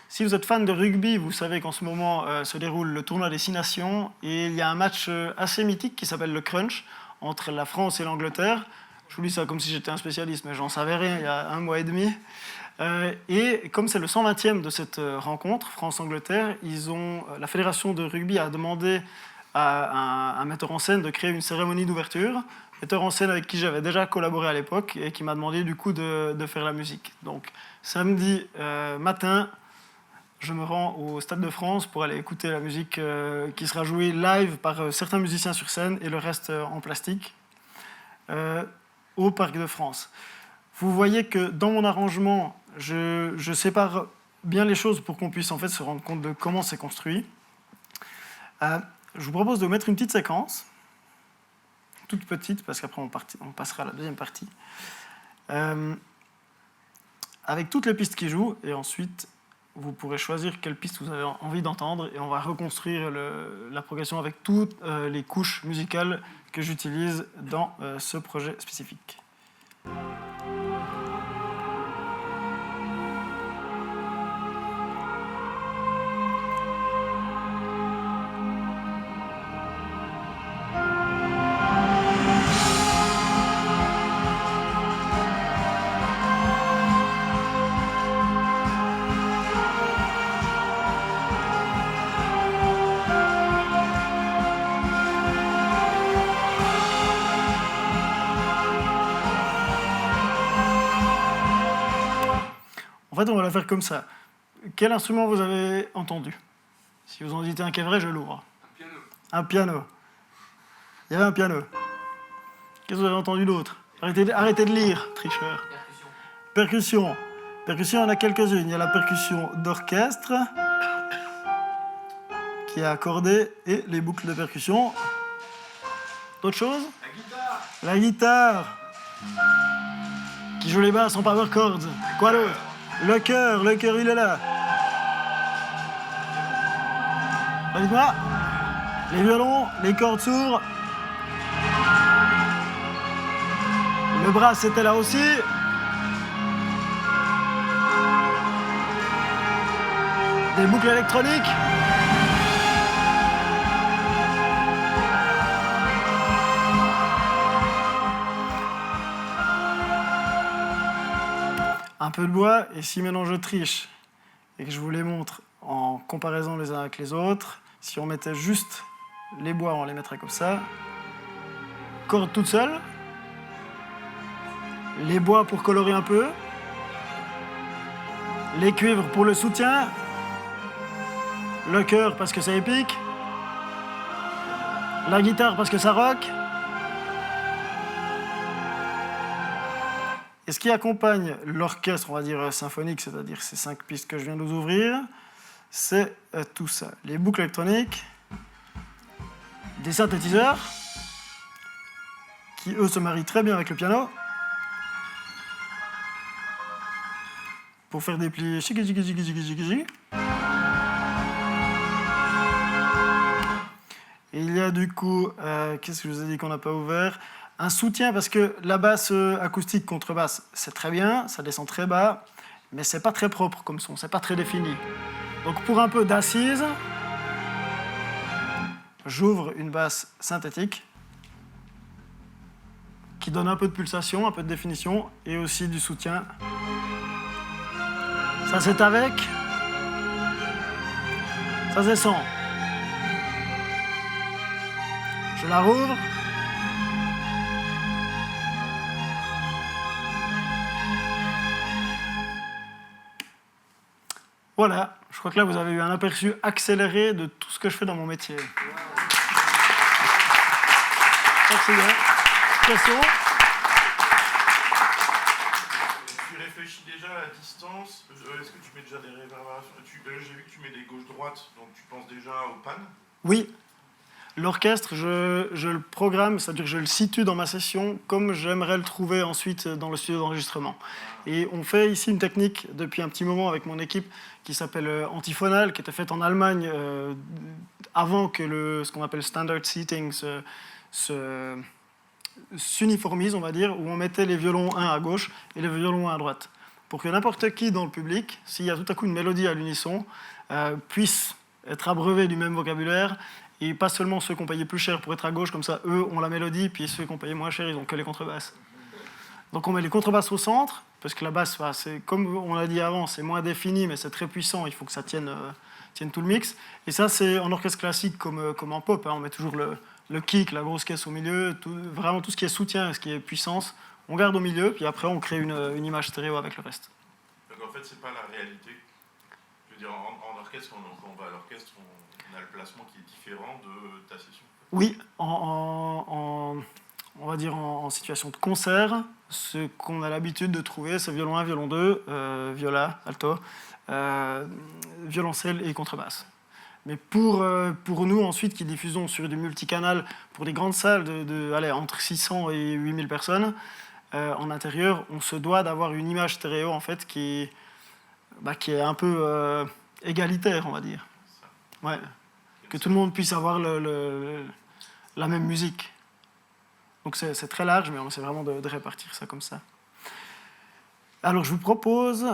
Si vous êtes fan de rugby, vous savez qu'en ce moment se déroule le tournoi des 6 Nations et il y a un match assez mythique qui s'appelle le Crunch entre la France et l'Angleterre. Je vous dis ça comme si j'étais un spécialiste, mais j'en savais rien il y a 1 mois et demi. Et comme c'est le 120e de cette rencontre, France-Angleterre, la Fédération de rugby a demandé à un metteur en scène de créer une cérémonie d'ouverture. Metteur en scène avec qui j'avais déjà collaboré à l'époque et qui m'a demandé du coup de faire la musique. Donc samedi matin, je me rends au Stade de France pour aller écouter la musique qui sera jouée live par certains musiciens sur scène et le reste en plastique au Parc de France. Vous voyez que dans mon arrangement, je sépare bien les choses pour qu'on puisse en fait se rendre compte de comment c'est construit. Je vous propose de mettre une petite séquence, toute petite, parce qu'après on passera à la deuxième partie, avec toutes les pistes qui jouent, et ensuite vous pourrez choisir quelle piste vous avez envie d'entendre, et on va reconstruire la progression avec toutes les couches musicales que j'utilise dans ce projet spécifique. En fait, on va la faire comme ça. Quel instrument vous avez entendu? Si vous en dites un qui est vrai, je l'ouvre. Un piano. Un piano. Il y avait un piano. Qu'est-ce que vous avez entendu d'autre? Arrêtez de lire, tricheur. Percussion. Percussion, il y en a quelques-unes. Il y a la percussion d'orchestre, qui est accordée, et les boucles de percussion. D'autres choses? La guitare. La guitare, qui joue les basses en power chords. Quoi d'autre? Le chœur, il est là. Dites-moi. Les violons, les cordes sourdes. Le brass était là aussi. Des boucles électroniques. Un peu de bois, et si maintenant je triche et que je vous les montre en comparaison les uns avec les autres, si on mettait juste les bois, on les mettrait comme ça. Corde toute seule. Les bois pour colorer un peu. Les cuivres pour le soutien. Le chœur parce que ça épique. La guitare parce que ça rock. Et ce qui accompagne l'orchestre, on va dire symphonique, c'est-à-dire ces 5 pistes que je viens de vous ouvrir, c'est tout ça. Les boucles électroniques, des synthétiseurs, qui eux se marient très bien avec le piano, pour faire des plis chiqui. Et il y a du coup, qu'est-ce que je vous ai dit qu'on n'a pas ouvert? Un soutien, parce que la basse acoustique contrebasse, c'est très bien, ça descend très bas, mais c'est pas très propre comme son, c'est pas très défini. Donc pour un peu d'assise, j'ouvre une basse synthétique qui donne un peu de pulsation, un peu de définition et aussi du soutien. Ça c'est avec, ça c'est sans. Je la rouvre. Voilà, je crois que là vous avez eu un aperçu accéléré de tout ce que je fais dans mon métier. Merci bien. Question? Tu réfléchis déjà à la distance. Est-ce que tu mets déjà des réverbérations? J'ai vu que tu mets des gauche-droite, donc tu penses déjà aux pannes? Oui. L'orchestre, je le programme, c'est-à-dire que je le situe dans ma session comme j'aimerais le trouver ensuite dans le studio d'enregistrement. Et on fait ici une technique depuis un petit moment avec mon équipe qui s'appelle Antiphonal, qui était faite en Allemagne avant que ce qu'on appelle standard seating s'uniformise, on va dire, où on mettait les violons un à gauche et les violons un à droite. Pour que n'importe qui dans le public, s'il y a tout à coup une mélodie à l'unisson, puisse être abreuvé du même vocabulaire, et pas seulement ceux qui ont payé plus cher pour être à gauche, comme ça eux ont la mélodie, puis ceux qui ont payé moins cher, ils ont que les contrebasses. Donc on met les contrebasses au centre, parce que la basse, c'est, comme on l'a dit avant, c'est moins défini, mais c'est très puissant, il faut que ça tienne tout le mix. Et ça, c'est en orchestre classique comme en pop, hein, on met toujours le kick, la grosse caisse au milieu, vraiment tout ce qui est soutien, ce qui est puissance, on garde au milieu, puis après on crée une image stéréo avec le reste. Donc en fait, c'est pas la réalité. Je veux dire, en orchestre, quand on va à l'orchestre, on a le placement qui est différent de ta session. Oui, on va dire en situation de concert, ce qu'on a l'habitude de trouver, c'est violon 1, violon 2, viola, alto, violoncelle et contrebasse. Mais pour nous, ensuite, qui diffusons sur du multicanal pour des grandes salles entre 600 et 8000 personnes, en intérieur, on se doit d'avoir une image stéréo, en fait, qui est un peu égalitaire, on va dire. Ouais. Que tout le monde puisse avoir la même musique. Donc c'est très large, mais on essaie vraiment de répartir ça comme ça. Alors je vous propose...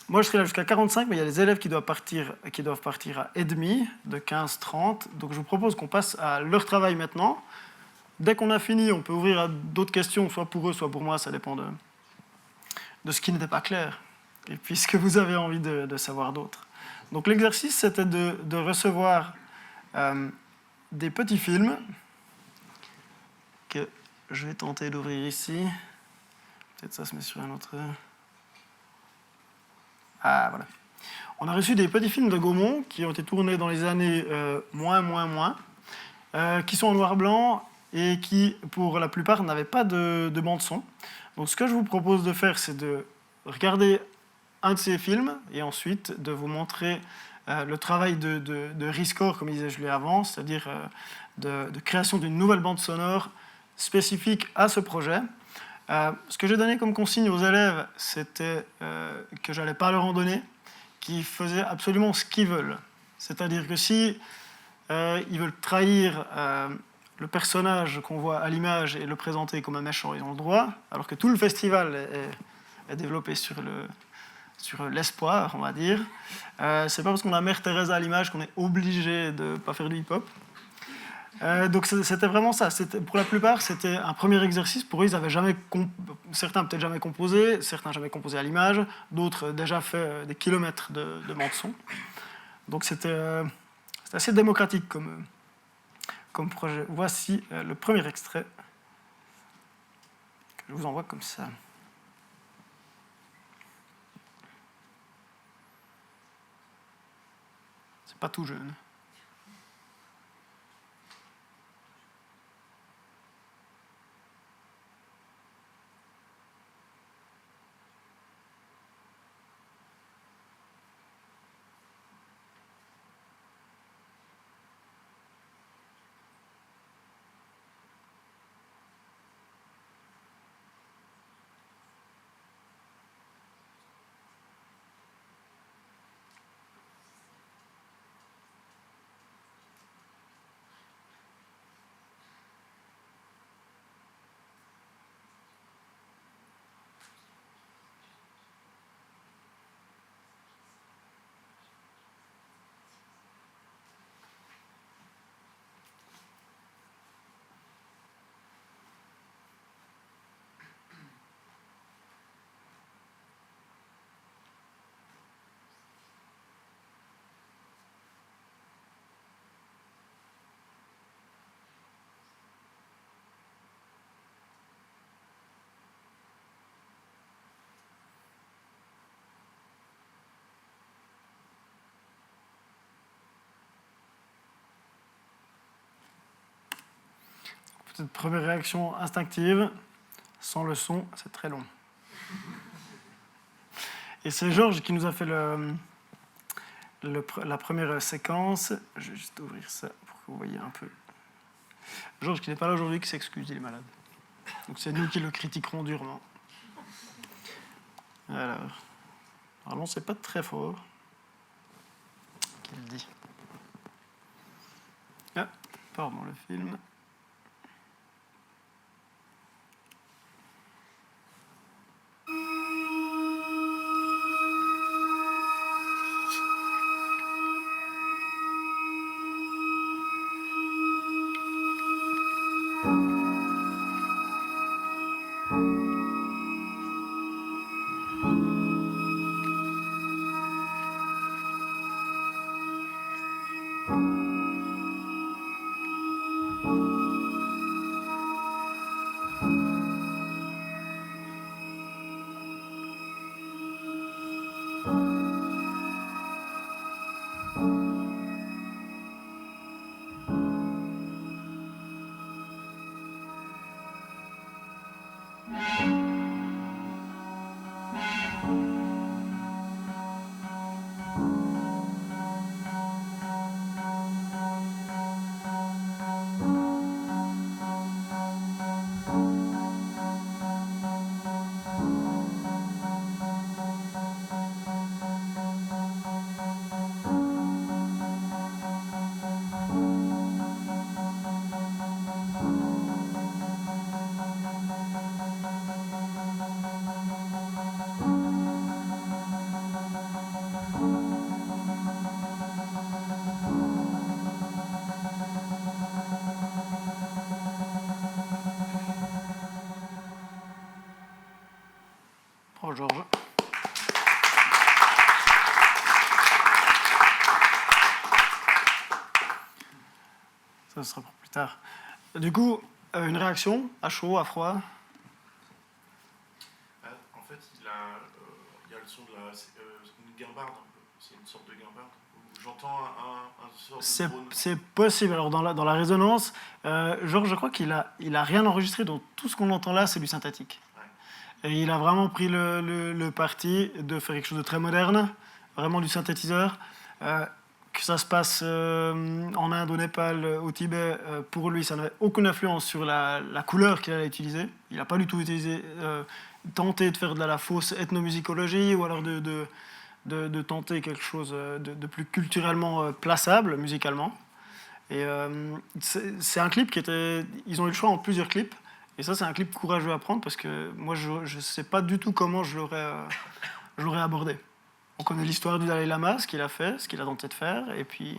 moi je serai là jusqu'à 45, mais il y a les élèves qui doivent partir à 1h30, de 15h30. Donc je vous propose qu'on passe à leur travail maintenant. Dès qu'on a fini, on peut ouvrir à d'autres questions, soit pour eux, soit pour moi, ça dépend de ce qui n'était pas clair. Et puis ce que vous avez envie de savoir d'autre. Donc l'exercice, c'était de recevoir des petits films que je vais tenter d'ouvrir ici. Peut-être ça se met sur un autre... Ah, voilà. On a reçu des petits films de Gaumont qui ont été tournés dans les années qui sont en noir-blanc et qui, pour la plupart, n'avaient pas de bande-son. Donc ce que je vous propose de faire, c'est de regarder un de ces films et ensuite de vous montrer le travail de rescore, comme disait Julie avant, c'est-à-dire de création d'une nouvelle bande sonore spécifique à ce projet. Ce que j'ai donné comme consigne aux élèves, c'était que je n'allais pas leur en donner, qu'ils faisaient absolument ce qu'ils veulent. C'est-à-dire que si ils veulent trahir le personnage qu'on voit à l'image et le présenter comme un méchant, ils ont le droit, alors que tout le festival est développé sur l'espoir, on va dire. C'est pas parce qu'on a Mère Teresa à l'image qu'on est obligé de ne pas faire du hip-hop. Donc c'était vraiment ça. Pour la plupart, c'était un premier exercice. Pour eux, ils avaient certains peut-être jamais composé, certains jamais composé à l'image, d'autres déjà fait des kilomètres de bande-son. Donc c'était assez démocratique comme projet. Voici le premier extrait que je vous envoie comme ça. C'est pas tout jeune. Cette première réaction instinctive, sans le son, c'est très long. Et c'est Georges qui nous a fait la première séquence. Je vais juste ouvrir ça pour que vous voyez un peu. Georges qui n'est pas là aujourd'hui, qui s'excuse, il est malade. Donc c'est nous qui le critiquerons durement. Alors non, c'est pas très fort. Qu'il dit. Ah, pardon, le film. Bravo Georges. Ça sera pour plus tard. Du coup, une réaction à chaud, à froid? En fait, il y a le son de une guimbarde un peu. C'est une sorte de guimbarde. J'entends un sort de drone. C'est possible. Alors dans la résonance, Georges, je crois qu'il a rien enregistré, donc tout ce qu'on entend là, c'est du synthétique. Ouais. Et il a vraiment pris le parti de faire quelque chose de très moderne, vraiment du synthétiseur. Que ça se passe en Inde, au Népal, au Tibet, pour lui, ça n'avait aucune influence sur la couleur qu'il allait utiliser. Il n'a pas du tout tenté de faire de la fausse ethnomusicologie ou alors de tenter quelque chose de plus culturellement plaçable musicalement. Et c'est un clip ils ont eu le choix en plusieurs clips. Et ça, c'est un clip courageux à prendre parce que moi, je ne sais pas du tout comment je l'aurais abordé. On connaît l'histoire du Dalai Lama, ce qu'il a fait, ce qu'il a tenté de faire, et puis...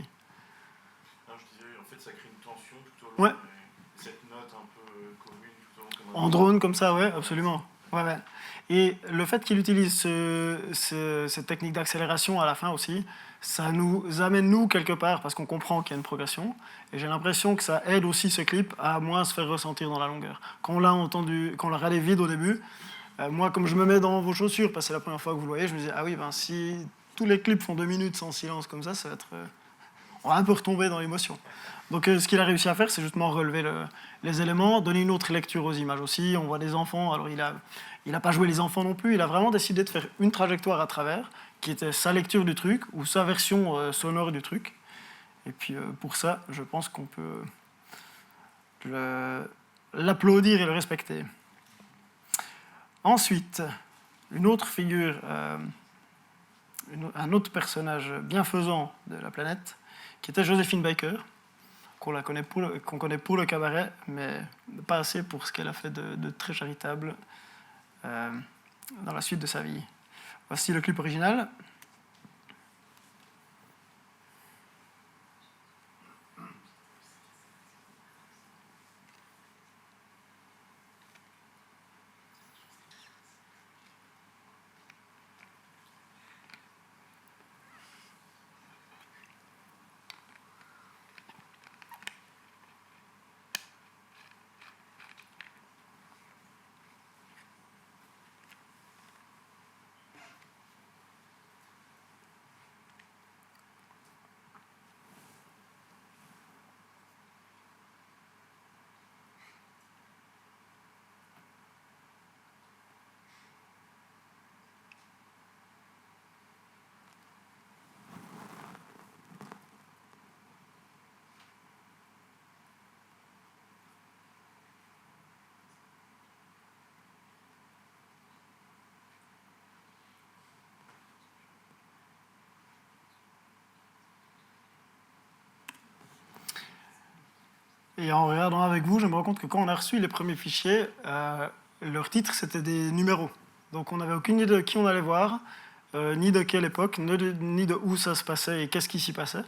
Non, je disais, en fait, ça crée une tension tout au long. Ouais. Cette note un peu commune tout au long. En drone, comme ça, ouais, absolument. Ouais. Et le fait qu'il utilise cette technique d'accélération à la fin aussi, ça nous amène, nous, quelque part, parce qu'on comprend qu'il y a une progression, et j'ai l'impression que ça aide aussi ce clip à moins se faire ressentir dans la longueur. Quand on l'a regardé vide au début, moi, comme je me mets dans vos chaussures, parce que c'est la première fois que vous le voyez, je me disais, ah oui, si tous les clips font 2 minutes sans silence comme ça va être... on va un peu retomber dans l'émotion. Donc ce qu'il a réussi à faire, c'est justement relever les éléments, donner une autre lecture aux images aussi. On voit des enfants, alors il a pas joué les enfants non plus, il a vraiment décidé de faire une trajectoire à travers, qui était sa lecture du truc, ou sa version sonore du truc. Et puis pour ça, je pense qu'on peut l'applaudir et le respecter. Ensuite, une autre figure, un autre personnage bienfaisant de la planète, qui était Joséphine Baker, qu'on connaît pour le cabaret, mais pas assez pour ce qu'elle a fait de très charitable dans la suite de sa vie. Voici le clip original. Et en regardant avec vous, je me rends compte que quand on a reçu les premiers fichiers, leur titre, c'était des numéros. Donc on n'avait aucune idée de qui on allait voir, ni de quelle époque, ni de où ça se passait et qu'est-ce qui s'y passait.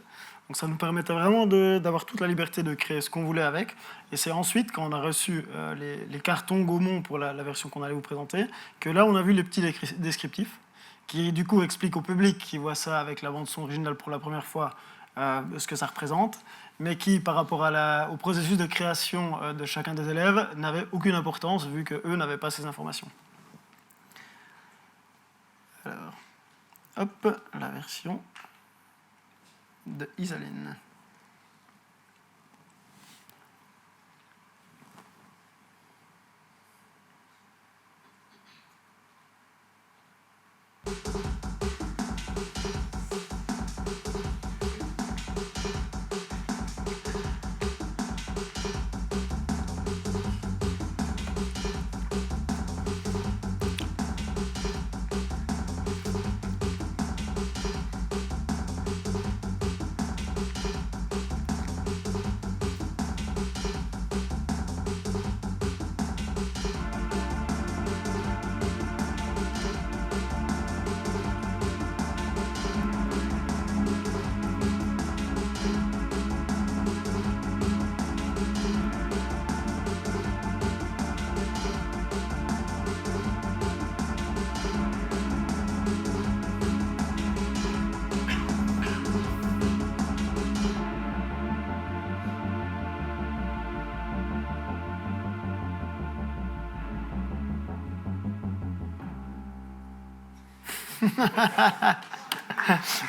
Donc ça nous permettait vraiment d'avoir toute la liberté de créer ce qu'on voulait avec. Et c'est ensuite, quand on a reçu les cartons Gaumont pour la version qu'on allait vous présenter, que là, on a vu les petits descriptifs, qui du coup expliquent au public qui voit ça avec la bande-son originale pour la première fois, ce que ça représente, mais qui, par rapport au processus de création de chacun des élèves, n'avait aucune importance, vu qu'eux n'avaient pas ces informations. Alors, hop, la version de Isaline.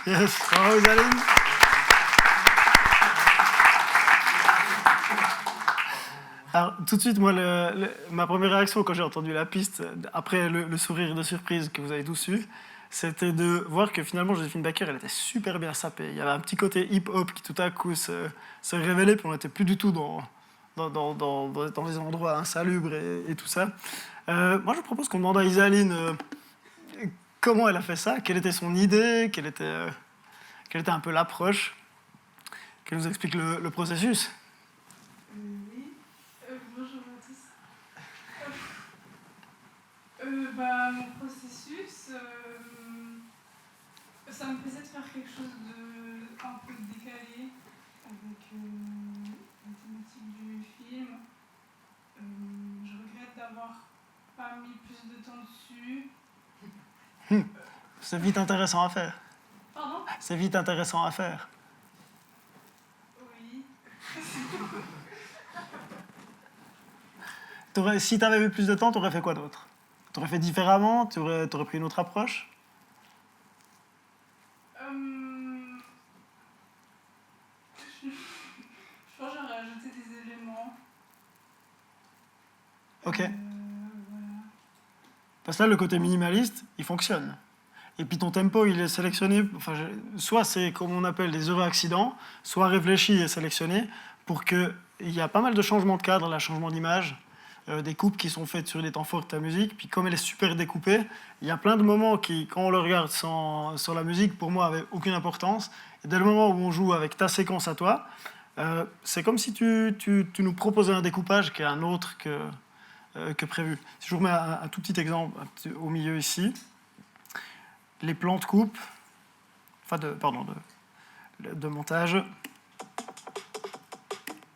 Yes, bravo Isaline. Alors, tout de suite, moi, ma première réaction quand j'ai entendu la piste, après le sourire de surprise que vous avez tous eu, c'était de voir que finalement, Joséphine Baker, elle était super bien sapée. Il y avait un petit côté hip-hop qui tout à coup se révélait, puis on n'était plus du tout dans des endroits insalubres et tout ça. Moi, je propose qu'on demande à Isaline comment elle a fait ça, quelle était son idée, quelle était un peu l'approche, qu'elle nous explique le processus. Oui, bonjour à tous. Mon processus, ça me plaisait de faire quelque chose un peu décalé avec la thématique du film. Je regrette d'avoir pas mis plus de temps dessus. C'est vite intéressant à faire. Pardon ? C'est vite intéressant à faire. Oui. Si tu avais eu plus de temps, tu aurais fait quoi d'autre? Tu aurais fait différemment? Tu aurais pris une autre approche? Je pense que j'aurais ajouté des éléments. Ok. Voilà. Parce que là, le côté minimaliste, il fonctionne. Et puis ton tempo, il est sélectionné, soit c'est comme on appelle des heureux accidents, soit réfléchi et sélectionné, pour qu'il y a pas mal de changements de cadre, là, changements d'image, des coupes qui sont faites sur les temps forts de ta musique. Puis comme elle est super découpée, il y a plein de moments qui, quand on le regarde sans la musique, pour moi, n'avaient aucune importance. Et dès le moment où on joue avec ta séquence à toi, c'est comme si tu nous proposais un découpage qui est un autre que prévu. Si je vous remets un tout petit exemple au milieu ici, les plans de coupe, de montage.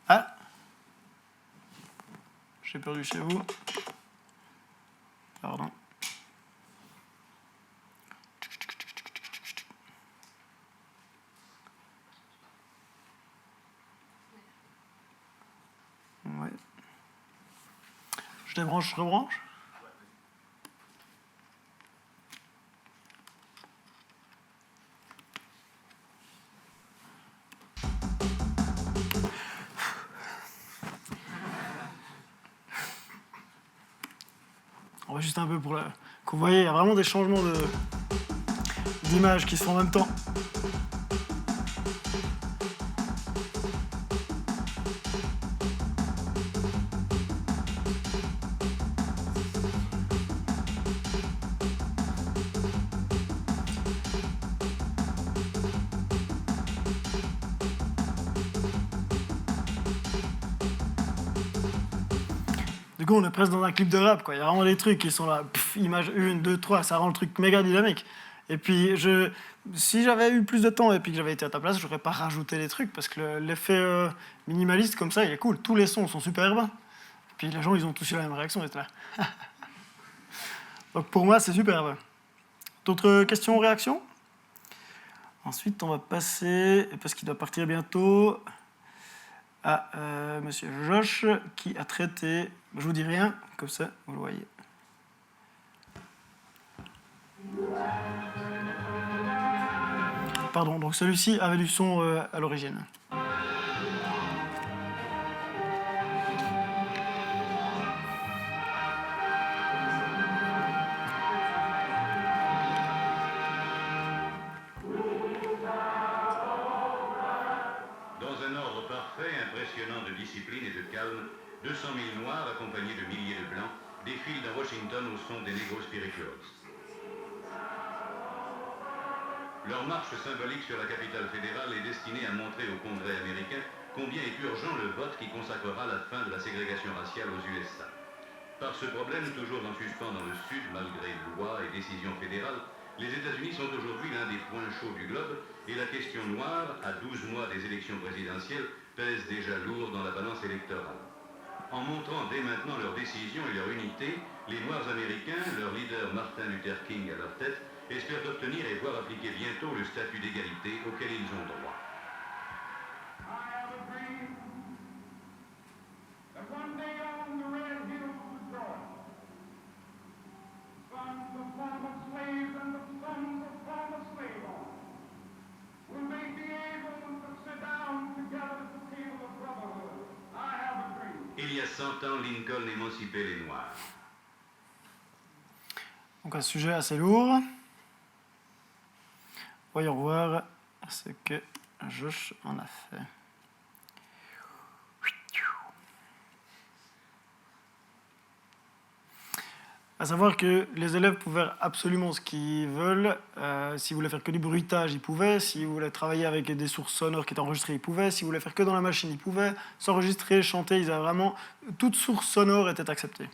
Ah, j'ai perdu chez vous. Pardon. Ouais. Je débranche, je rebranche. On va juste un peu pour que vous voyez, il y a vraiment des changements d'image qui se font en même temps. coup, on est presque dans un clip de rap, quoi. Il y a vraiment des trucs qui sont là, image 1, 2, 3, ça rend le truc méga dynamique. Et puis, si j'avais eu plus de temps et puis que j'avais été à ta place, j'aurais pas rajouté des trucs, parce que l'effet minimaliste comme ça, il est cool. Tous les sons sont superbes. Et puis les gens, ils ont tous eu la même réaction, ils étaient là. Donc pour moi, c'est superbe. D'autres questions ou réactions? Ensuite, on va passer, parce qu'il doit partir bientôt, à Monsieur Josh, qui a traité... Je vous dis rien, comme ça, vous le voyez. Pardon, donc celui-ci avait du son à l'origine. Impressionnant de discipline et de calme, 200 000 Noirs accompagnés de milliers de Blancs défilent dans Washington au son des Negro Spirituals. Leur marche symbolique sur la capitale fédérale est destinée à montrer au Congrès américain combien est urgent le vote qui consacrera la fin de la ségrégation raciale aux USA. Par ce problème toujours en suspens dans le Sud, malgré lois et décisions fédérales, les États-Unis sont aujourd'hui l'un des points chauds du globe et la question noire, à 12 mois des élections présidentielles, pèse déjà lourd dans la balance électorale. En montrant dès maintenant leur décision et leur unité, les Noirs américains, leur leader Martin Luther King à leur tête, espèrent obtenir et voir appliquer bientôt le statut d'égalité auquel ils ont droit. Il y a 100 ans, Lincoln émancipait les Noirs. Donc un sujet assez lourd. Voyons voir ce que Josh en a fait. À savoir que les élèves pouvaient faire absolument ce qu'ils veulent. S'ils voulaient faire que du bruitage, ils pouvaient. S'ils voulaient travailler avec des sources sonores qui étaient enregistrées, ils pouvaient. S'ils voulaient faire que dans la machine, ils pouvaient. S'enregistrer, chanter, ils avaient vraiment... Toute source sonore était acceptée.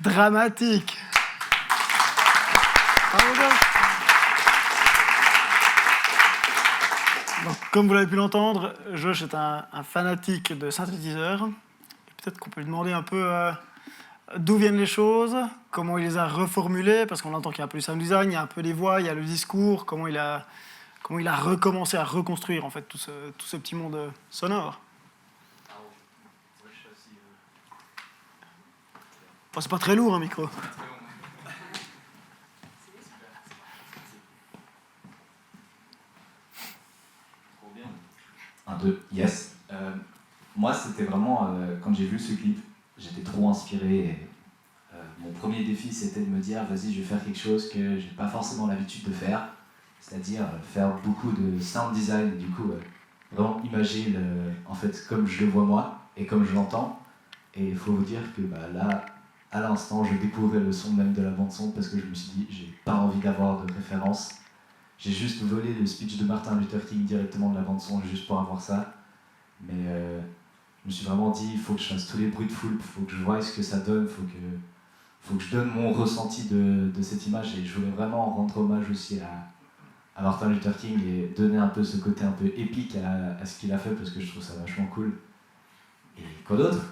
Dramatique. Donc, comme vous l'avez pu l'entendre, Josh est un fanatique de synthétiseurs. Peut-être qu'on peut lui demander un peu d'où viennent les choses, comment il les a reformulées, parce qu'on entend qu'il y a un peu du sound design, il y a un peu des voix, il y a le discours, comment il a recommencé à reconstruire en fait tout ce petit monde sonore. Oh, c'est pas très lourd un micro. 1, 2, yes. Moi, c'était vraiment, quand j'ai vu ce clip, j'étais trop inspiré. Et, mon premier défi, c'était de me dire, vas-y, je vais faire quelque chose que j'ai pas forcément l'habitude de faire. c'est-à-dire faire beaucoup de sound design, et du coup vraiment imager en fait comme je le vois moi et comme je l'entends. Et il faut vous dire que là, à l'instant, je découvrais le son même de la bande son parce que je me suis dit, j'ai pas envie d'avoir de référence. J'ai juste volé le speech de Martin Luther King directement de la bande son juste pour avoir ça. Mais je me suis vraiment dit, il faut que je fasse tous les bruits de foule, il faut que je voie ce que ça donne, il faut que je donne mon ressenti de cette image. Et je voulais vraiment rendre hommage aussi à Martin Luther King et donner un peu ce côté un peu épique à ce qu'il a fait parce que je trouve ça vachement cool. Et quoi d'autre?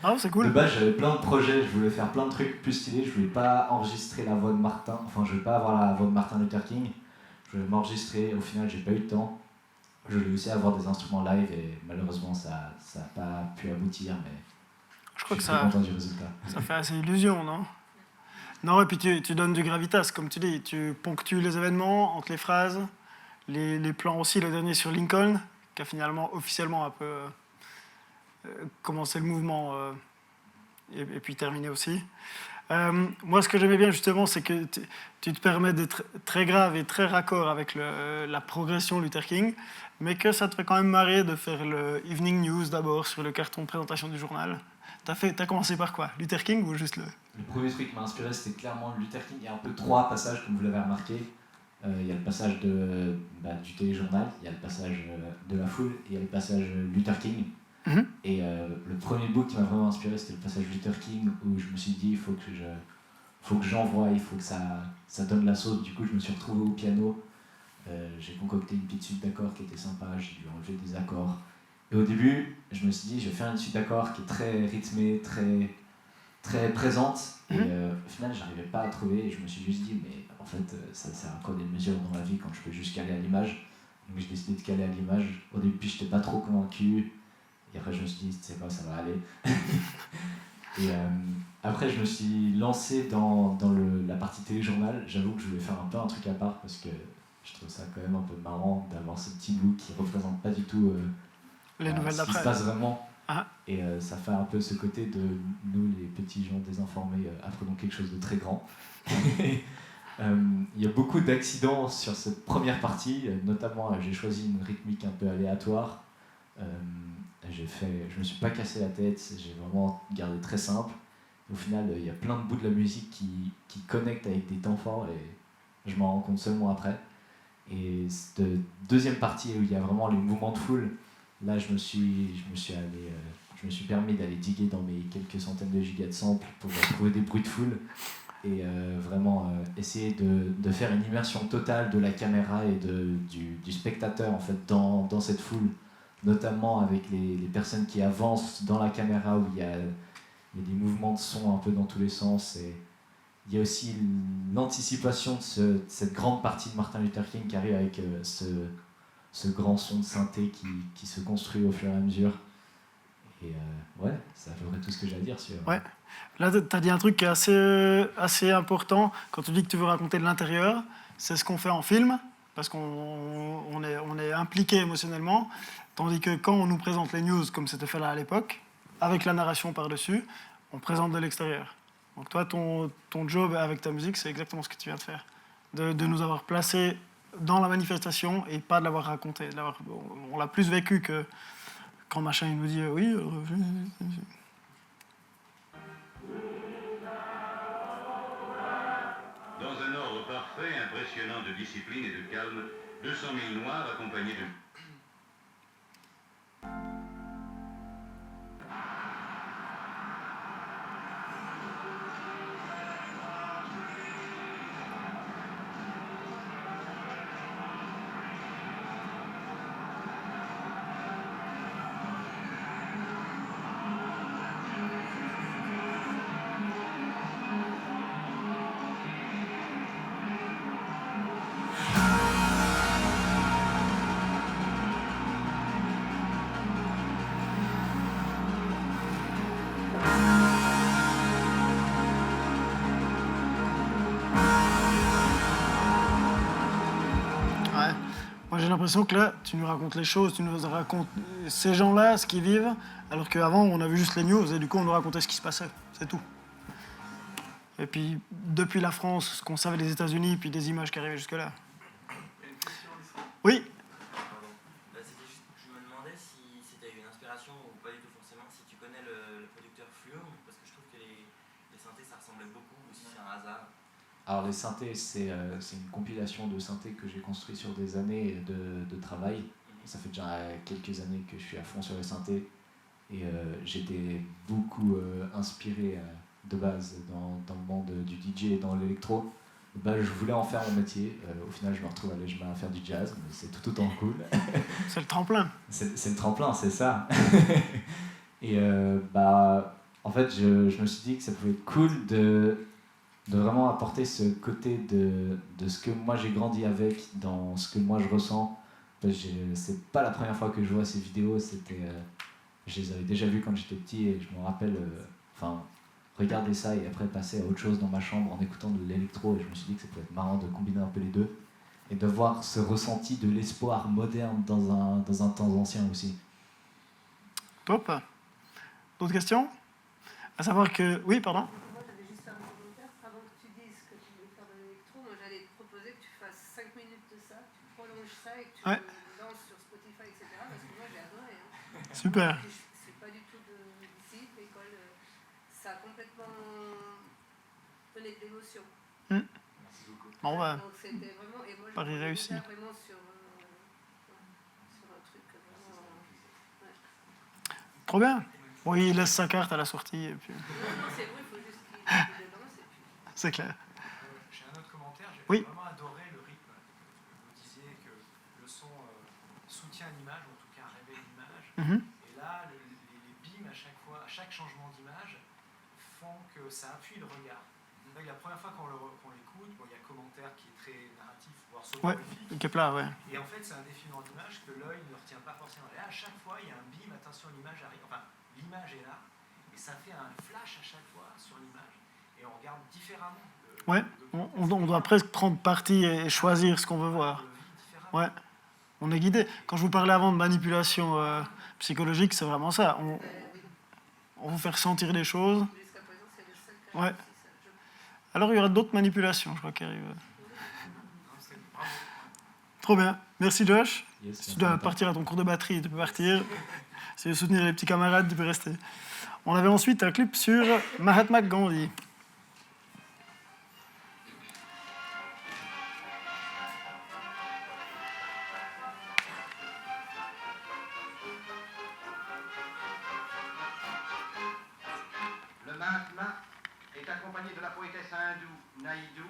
Ah, c'est cool. De base, j'avais plein de projets, je voulais faire plein de trucs plus stylés, je voulais pas enregistrer la voix de Martin, enfin je voulais pas avoir la voix de Martin Luther King, je voulais m'enregistrer, au final j'ai pas eu le temps. Je voulais aussi avoir des instruments live et malheureusement ça n'a pas pu aboutir, mais Je crois que suis très ça, content du résultat. ça fait assez illusion, non? Non, et puis tu donnes du gravitas, comme tu dis. Tu ponctues les événements entre les phrases, les plans aussi, le dernier sur Lincoln, qui a finalement officiellement un peu commencé le mouvement et puis terminé aussi. Moi, ce que j'aimais bien justement, c'est que tu te permets d'être très grave et très raccord avec la progression Luther King, mais que ça te fait quand même marrer de faire le Evening News d'abord sur le carton de présentation du journal. T'as commencé par quoi? Luther King ou juste le... Le premier truc qui m'a inspiré, c'était clairement Luther King. Il y a un peu 3 passages, comme vous l'avez remarqué. Il y a le passage du téléjournal, il y a le passage de la foule, et il y a le passage Luther King. Mhm. Et le premier book qui m'a vraiment inspiré, c'était le passage Luther King, où je me suis dit, il faut que j'envoie, il faut que ça donne la sauce. Du coup, je me suis retrouvé au piano. J'ai concocté une petite suite d'accords qui était sympa, j'ai dû enlever des accords. Et au début, je me suis dit, je vais faire une suite d'accords qui est très rythmée, très présente. Et au final, j'arrivais pas à trouver. Et je me suis juste dit, mais en fait, ça sert à quoi des mesures dans la vie quand je peux juste caler à l'image? Donc j'ai décidé de caler à l'image. Au début, j'étais pas trop convaincu. Et après, je me suis dit, tu sais quoi, ça va aller. Et après, je me suis lancé dans la partie téléjournal. J'avoue que je voulais faire un peu un truc à part parce que je trouve ça quand même un peu marrant d'avoir ce petit bout qui représente pas du tout Les nouvelles ce qui se d'après. passe vraiment. Ah. Et ça fait un peu ce côté de nous, les petits gens désinformés, apprenons quelque chose de très grand. Il y a beaucoup d'accidents sur cette première partie, notamment j'ai choisi une rythmique un peu aléatoire. Je me suis pas cassé la tête, j'ai vraiment gardé très simple. Au final, il y a plein de bouts de la musique qui connectent avec des temps forts et je m'en rends compte seulement après. Et cette deuxième partie où il y a vraiment les mouvements de foule, là je me suis permis d'aller diguer dans mes quelques centaines de gigas de samples pour trouver des bruits de foule et vraiment essayer de faire une immersion totale de la caméra et du spectateur en fait dans cette foule, notamment avec les personnes qui avancent dans la caméra où il y a des mouvements de son un peu dans tous les sens. Et il y a aussi l'anticipation de cette grande partie de Martin Luther King qui arrive avec ce grand son de synthé qui se construit au fur et à mesure. Et ouais, c'est à peu près tout ce que j'ai à dire sur... Ouais. Là, tu as dit un truc qui est assez important. Quand tu dis que tu veux raconter de l'intérieur, c'est ce qu'on fait en film, parce qu'on est impliqué émotionnellement. Tandis que quand on nous présente les news, comme c'était fait là à l'époque, avec la narration par-dessus, on présente de l'extérieur. Donc toi, ton job avec ta musique, c'est exactement ce que tu viens de faire. De nous avoir placés dans la manifestation et pas de l'avoir raconté. On l'a plus vécu que quand machin il nous dit oui. Dans un ordre parfait, impressionnant de discipline et de calme, 200 000 Noirs accompagnés de... Moi, j'ai l'impression que là, tu nous racontes les choses, tu nous racontes ces gens-là, ce qu'ils vivent, alors qu'avant, on avait juste les news et du coup, on nous racontait ce qui se passait. C'est tout. Et puis, depuis la France, ce qu'on savait des États-Unis, puis des images qui arrivaient jusque-là. Oui, Pardon. C'était juste, je me demandais si tu as eu une inspiration ou pas du tout forcément, si tu connais le producteur Flume, parce que je trouve que les synthés ça ressemblait beaucoup, ou si c'est un hasard. Alors les synthés, c'est une compilation de synthés que j'ai construit sur des années de travail. Ça fait déjà quelques années que je suis à fond sur les synthés. Et j'étais beaucoup inspiré de base dans le monde du DJ et dans l'électro. Je voulais en faire mon métier. Au final, je me retrouve à faire du jazz, mais c'est tout autant cool. c'est le tremplin. C'est le tremplin, c'est ça. Et en fait, je me suis dit que ça pouvait être cool de vraiment apporter ce côté de ce que moi j'ai grandi avec, dans ce que moi je ressens. C'est pas la première fois que je vois ces vidéos, je les avais déjà vues quand j'étais petit et je me rappelle regarder ça et après passer à autre chose dans ma chambre en écoutant de l'électro, et je me suis dit que ça pouvait être marrant de combiner un peu les deux et de voir ce ressenti de l'espoir moderne dans un temps ancien aussi. Top. D'autres questions? À savoir que... Oui, pardon. Moi, j'avais juste un commentaire. Avant que tu dises que tu voulais faire de l'électro, moi, j'allais te proposer que tu fasses 5 minutes de ça, tu prolonges ça et que tu lances sur Spotify, etc. Parce que moi, j'ai adoré. Hein. Super. C'est pas du tout d'ici, de l'école. Ça a complètement donné de l'émotion. Merci beaucoup. Bon, Donc, c'était vraiment... Et moi, je Paris réussi. vraiment sur un truc vraiment... Trop bien. Bon, il laisse sa carte à la sortie. Et puis... Non, c'est vrai, il faut juste qu'il lance et puis... C'est clair. J'ai un autre commentaire. J'ai Oui. vraiment adoré le rythme. Vous disiez que le son soutient l'image, ou en tout cas révèle l'image. Et là, les bimes à chaque fois, à chaque changement d'image, font que ça appuie le regard. Là, la première fois qu'on l'écoute, il y a un commentaire qui est très narratif, voire soporifique. Kepler, ouais. Et en fait, c'est un défilement d'image que l'œil ne retient pas forcément. Et là, à chaque fois, il y a un bim, attention, l'image arrive. Enfin, l'image est là, et ça fait un flash à chaque fois sur l'image, et on regarde différemment. On doit presque prendre parti et choisir ce qu'on veut voir. Ouais. On est guidé. Quand je vous parlais avant de manipulation psychologique, c'est vraiment ça. On vous fait ressentir les choses. Jusqu'à présent, c'est le seul cas. Ouais. Alors, il y aura d'autres manipulations, je crois, qui arrivent. Trop bien. Merci, Josh. Yes, Si tu dois partir à ton cours de batterie, tu peux partir. Si tu veux soutenir les petits camarades, tu peux rester. On avait ensuite un clip sur Mahatma Gandhi. Le Mahatma est accompagné de la poétesse hindoue Naidu,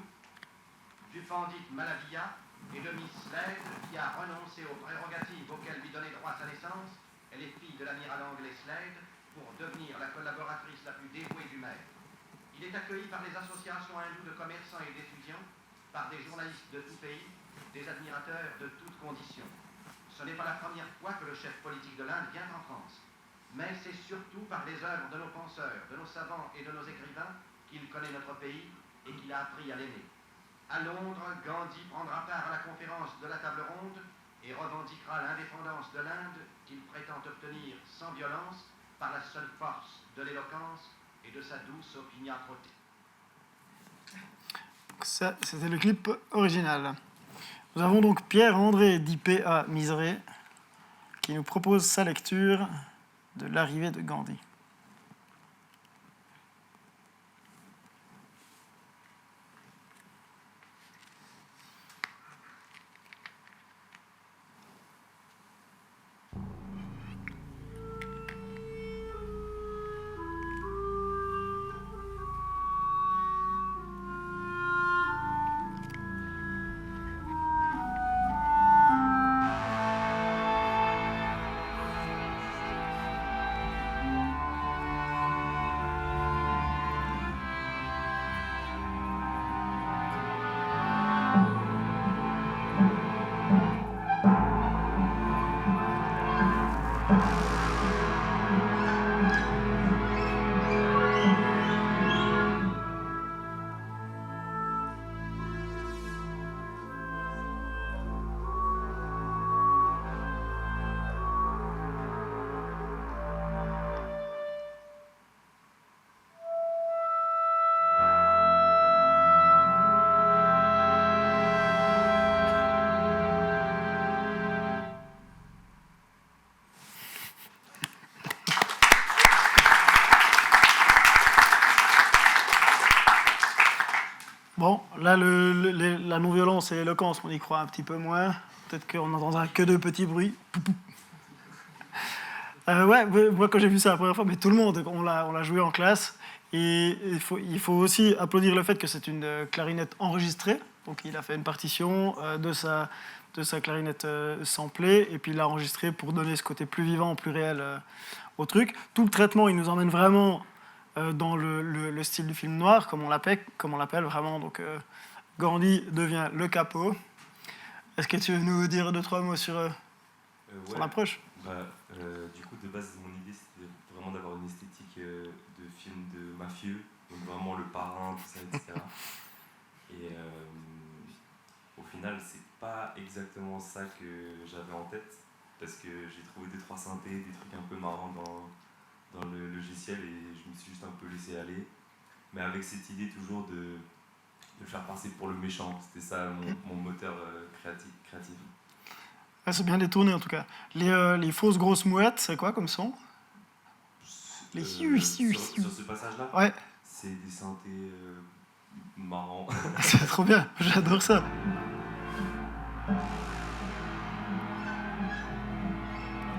du pandit Malavia et de Miss Slade qui a renoncé aux prérogatives auxquelles lui donnait droit sa naissance. Elle est fille de l'amiral anglais Slade pour devenir la collaboratrice la plus dévouée du maire. Il est accueilli par les associations hindoues de commerçants et d'étudiants, par des journalistes de tout pays, des admirateurs de toutes conditions. Ce n'est pas la première fois que le chef politique de l'Inde vient en France, mais c'est surtout par les œuvres de nos penseurs, de nos savants et de nos écrivains qu'il connaît notre pays et qu'il a appris à l'aimer. À Londres, Gandhi prendra part à la conférence de la table ronde et revendiquera l'indépendance de l'Inde qu'il prétend obtenir sans violence par la seule force de l'éloquence et de sa douce opiniâtreté. Ça, c'était le clip original. Nous avons donc Pierre-André d'IPA Miseré qui nous propose sa lecture de l'arrivée de Gandhi. Bon, là, la non-violence et l'éloquence, on y croit un petit peu moins. Peut-être qu'on n'entendra que de petits bruits. Ouais, moi, quand j'ai vu ça la première fois, mais tout le monde, on l'a joué en classe. Et il faut aussi applaudir le fait que c'est une clarinette enregistrée. Donc, il a fait une partition de sa clarinette samplée, et puis il l'a enregistrée pour donner ce côté plus vivant, plus réel au truc. Tout le traitement, il nous emmène vraiment dans le style du film noir, comme on l'appelle vraiment. Donc, Gandhi devient le capot. Est-ce que tu veux nous dire 2-3 mots sur son approche? Du coup, de base, mon idée, c'était vraiment d'avoir une esthétique de film de mafieux, donc vraiment le parrain, tout ça, etc. Et au final, c'est pas exactement ça que j'avais en tête, parce que j'ai trouvé 2-3 synthés, des trucs un peu marrants dans le logiciel, et je me suis juste un peu laissé aller. Mais avec cette idée toujours de faire passer pour le méchant, c'était ça mon moteur créatif. Ah, c'est bien détourné en tout cas. Les fausses grosses mouettes, c'est quoi comme son? Les sur ce passage-là, ouais. C'est des synthés marrants. C'est trop bien, j'adore ça.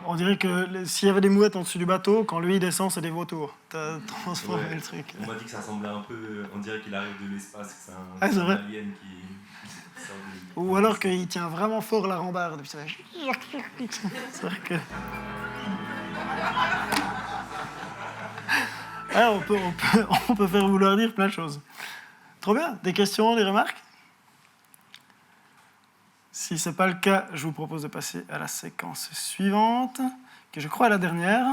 On dirait que s'il y avait des mouettes en dessous du bateau, quand lui il descend, c'est des vautours. T'as transformé le truc. On m'a dit que ça ressemblait un peu, on dirait qu'il arrive de l'espace, que c'est c'est un vrai. alien qui sort de... Ou alors qu'il tient vraiment fort la rambarde. C'est vrai que... Ouais, on peut faire vouloir dire plein de choses. Trop bien. Des questions, des remarques? Si ce n'est pas le cas, je vous propose de passer à la séquence suivante, que je crois est la dernière.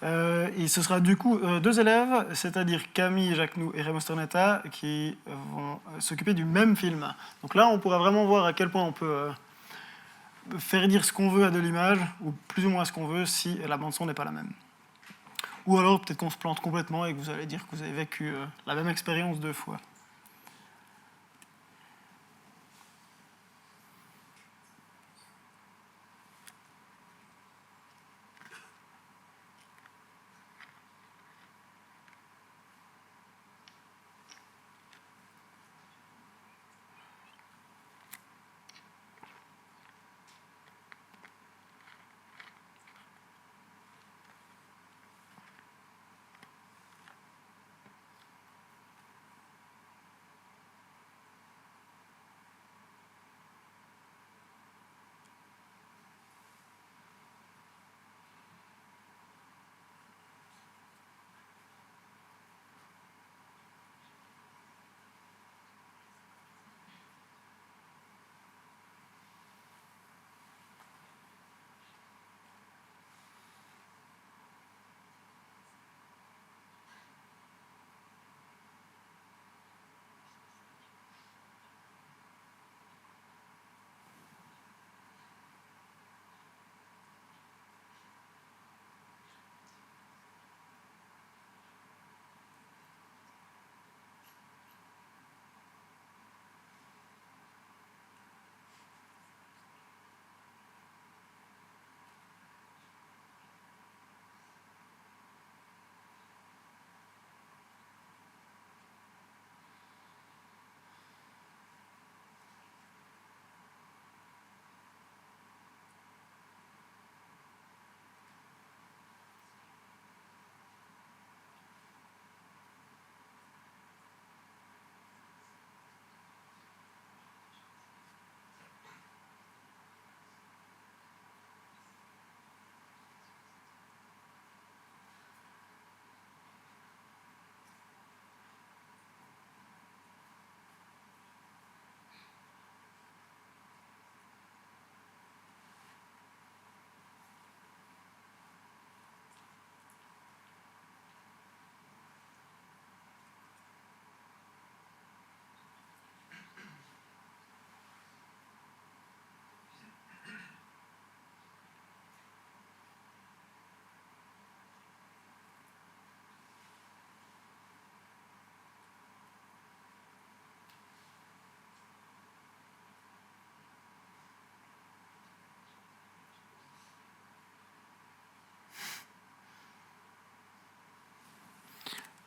Et ce sera du coup 2 élèves, c'est-à-dire Camille Jacquenoux et Raymond Sternetta, qui vont s'occuper du même film. Donc là, on pourra vraiment voir à quel point on peut faire dire ce qu'on veut à de l'image, ou plus ou moins ce qu'on veut, si la bande-son n'est pas la même. Ou alors peut-être qu'on se plante complètement et que vous allez dire que vous avez vécu la même expérience 2 fois.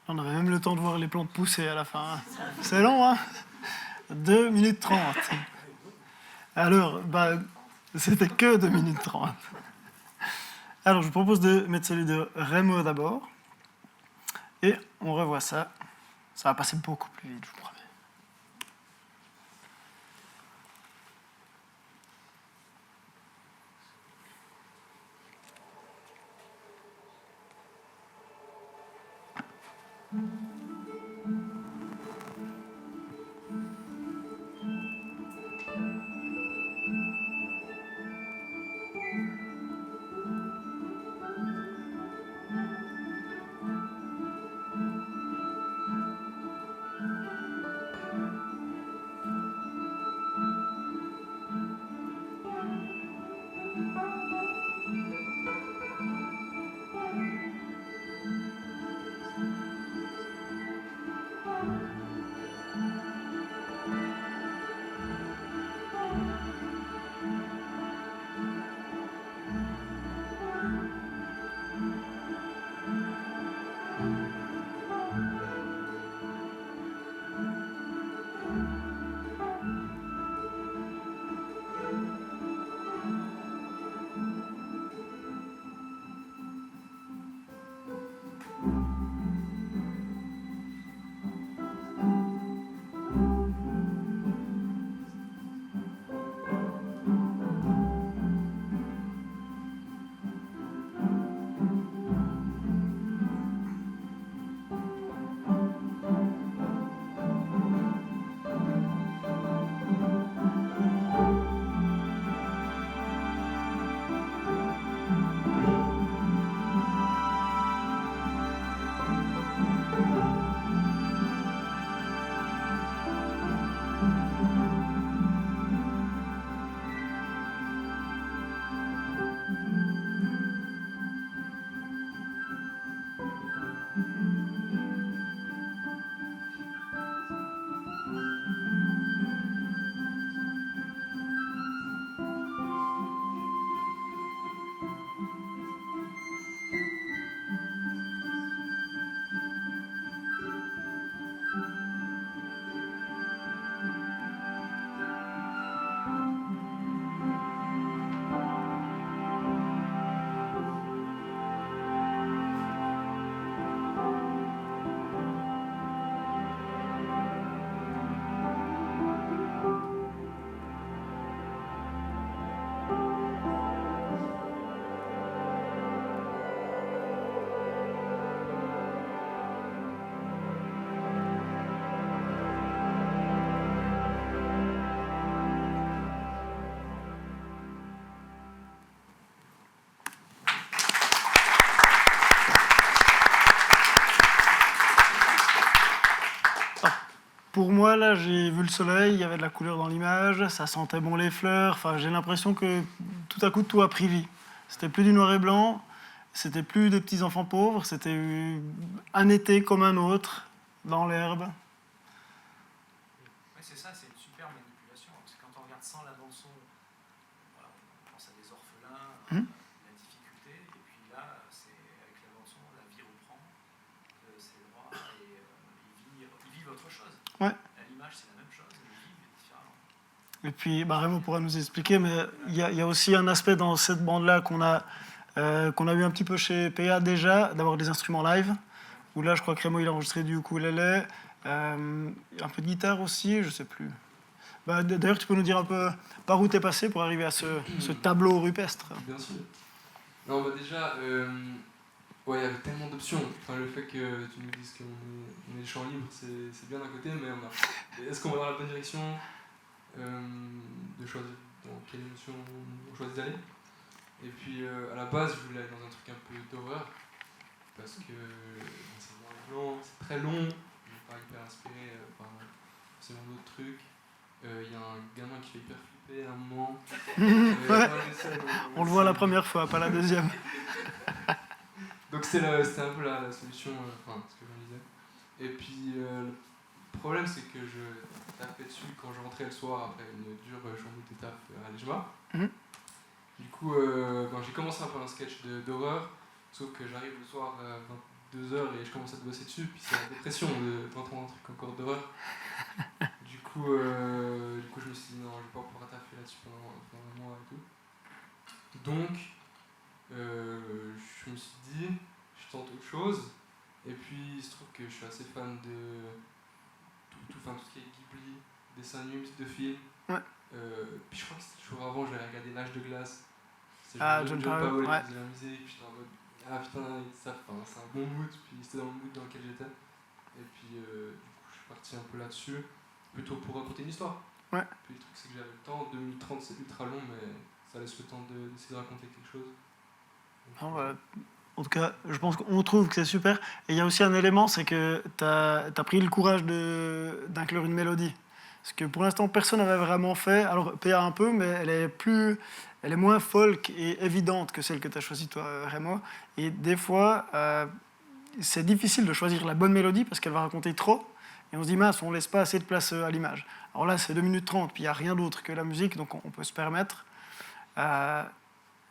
On avait même le temps de voir les plantes pousser à la fin. Hein. C'est long, hein 2 minutes 30. Alors, c'était que 2 minutes 30. Alors, je vous propose de mettre celui de Remo d'abord. Et on revoit ça. Ça va passer beaucoup plus vite, je vous promets. Pour moi, là, j'ai vu le soleil, il y avait de la couleur dans l'image, ça sentait bon les fleurs. Enfin, j'ai l'impression que tout à coup, tout a pris vie. C'était plus du noir et blanc, c'était plus des petits enfants pauvres, c'était un été comme un autre, dans l'herbe. Oui, c'est ça, c'est une super manipulation. Parce que quand on regarde sans la bande-son, voilà, on pense à des orphelins, la difficulté, et puis là, c'est avec la bande-son, la vie reprend ses droits et ils vivent autre chose. Ouais. À l'image, c'est la même chose, mais ils vivent différemment. Et puis, Raymond pourra nous expliquer, mais il y a aussi un aspect dans cette bande-là qu'on a eu un petit peu chez PA déjà, d'avoir des instruments live, où là, je crois que Raymond, il a enregistré du ukulélé, un peu de guitare aussi, je sais plus. D'ailleurs, tu peux nous dire un peu par où tu es passé pour arriver à ce tableau rupestre? Bien sûr. Non, déjà, il y avait tellement d'options. Enfin, le fait que tu nous dises qu'on est le champ libre, c'est bien d'un côté, mais est-ce qu'on va dans la bonne direction de choisir dans quelle émotion on choisit d'aller? Et puis, à la base, je voulais aller dans un truc un peu d'horreur, parce que c'est noir et blanc, c'est très long, je n'est pas hyper inspiré par forcément d'autres trucs. Il y a un gamin qui fait hyper flipper à un moment. On le voit la première fois, pas la deuxième. Donc c'était un peu la solution, ce que je me disais. Et puis le problème c'est que je tapais dessus quand je rentrais le soir après une dure journée d'étape à l'EJMA. Du coup j'ai commencé un peu un sketch d'horreur, sauf que j'arrive le soir à 2 heures et je commence à te bosser dessus, puis c'est la dépression d'entendre un truc encore d'horreur. Du coup, je me suis dit non, je vais pas pouvoir taffer là-dessus pendant un mois et tout. Donc, je me suis dit, je tente autre chose. Et puis, il se trouve que je suis assez fan de tout ce qui est Ghibli, dessin animé, musique de film. Ouais. Puis je crois que c'était toujours avant, j'avais regardé L'Âge de glace. C'est John Powell, qui ouais. faisait la musique, puis j'étais en mode ah putain, c'est un bon mood, puis c'était dans le mood dans lequel j'étais. Et puis du coup, je suis parti un peu là-dessus, plutôt pour raconter une histoire. Ouais. Puis le truc, c'est que j'avais le temps, 2030 c'est ultra long, mais ça laisse le temps d'essayer de raconter quelque chose. Donc, Voilà. En tout cas, je pense qu'on trouve que c'est super. Et il y a aussi un élément, c'est que tu as pris le courage d'inclure une mélodie. Parce que pour l'instant, personne n'avait vraiment fait. Alors, PA un peu, mais elle est moins folk et évidente que celle que tu as choisie, toi, Rémo. Et des fois, c'est difficile de choisir la bonne mélodie parce qu'elle va raconter trop. Et on se dit, mince, on ne laisse pas assez de place à l'image. Alors là, c'est 2 minutes 30, puis il n'y a rien d'autre que la musique, donc on peut se permettre.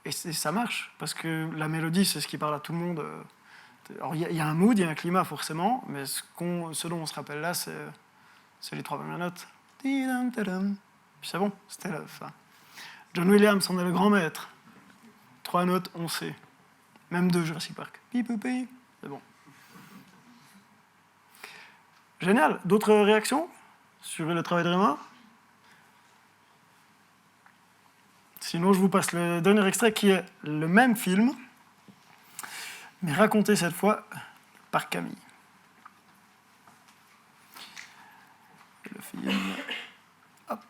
Et ça marche, parce que la mélodie, c'est ce qui parle à tout le monde. Alors, il y a un mood, il y a un climat, forcément, mais ce dont on se rappelle là, c'est les 3 premières notes. Puis c'est bon, c'était la fin. John Williams en est le grand maître. 3 notes, on sait. Même de Jurassic Park. Pi, c'est bon. Génial. D'autres réactions sur le travail de Réma? Sinon, je vous passe le dernier extrait qui est le même film, mais raconté cette fois par Camille. Le film. Hop.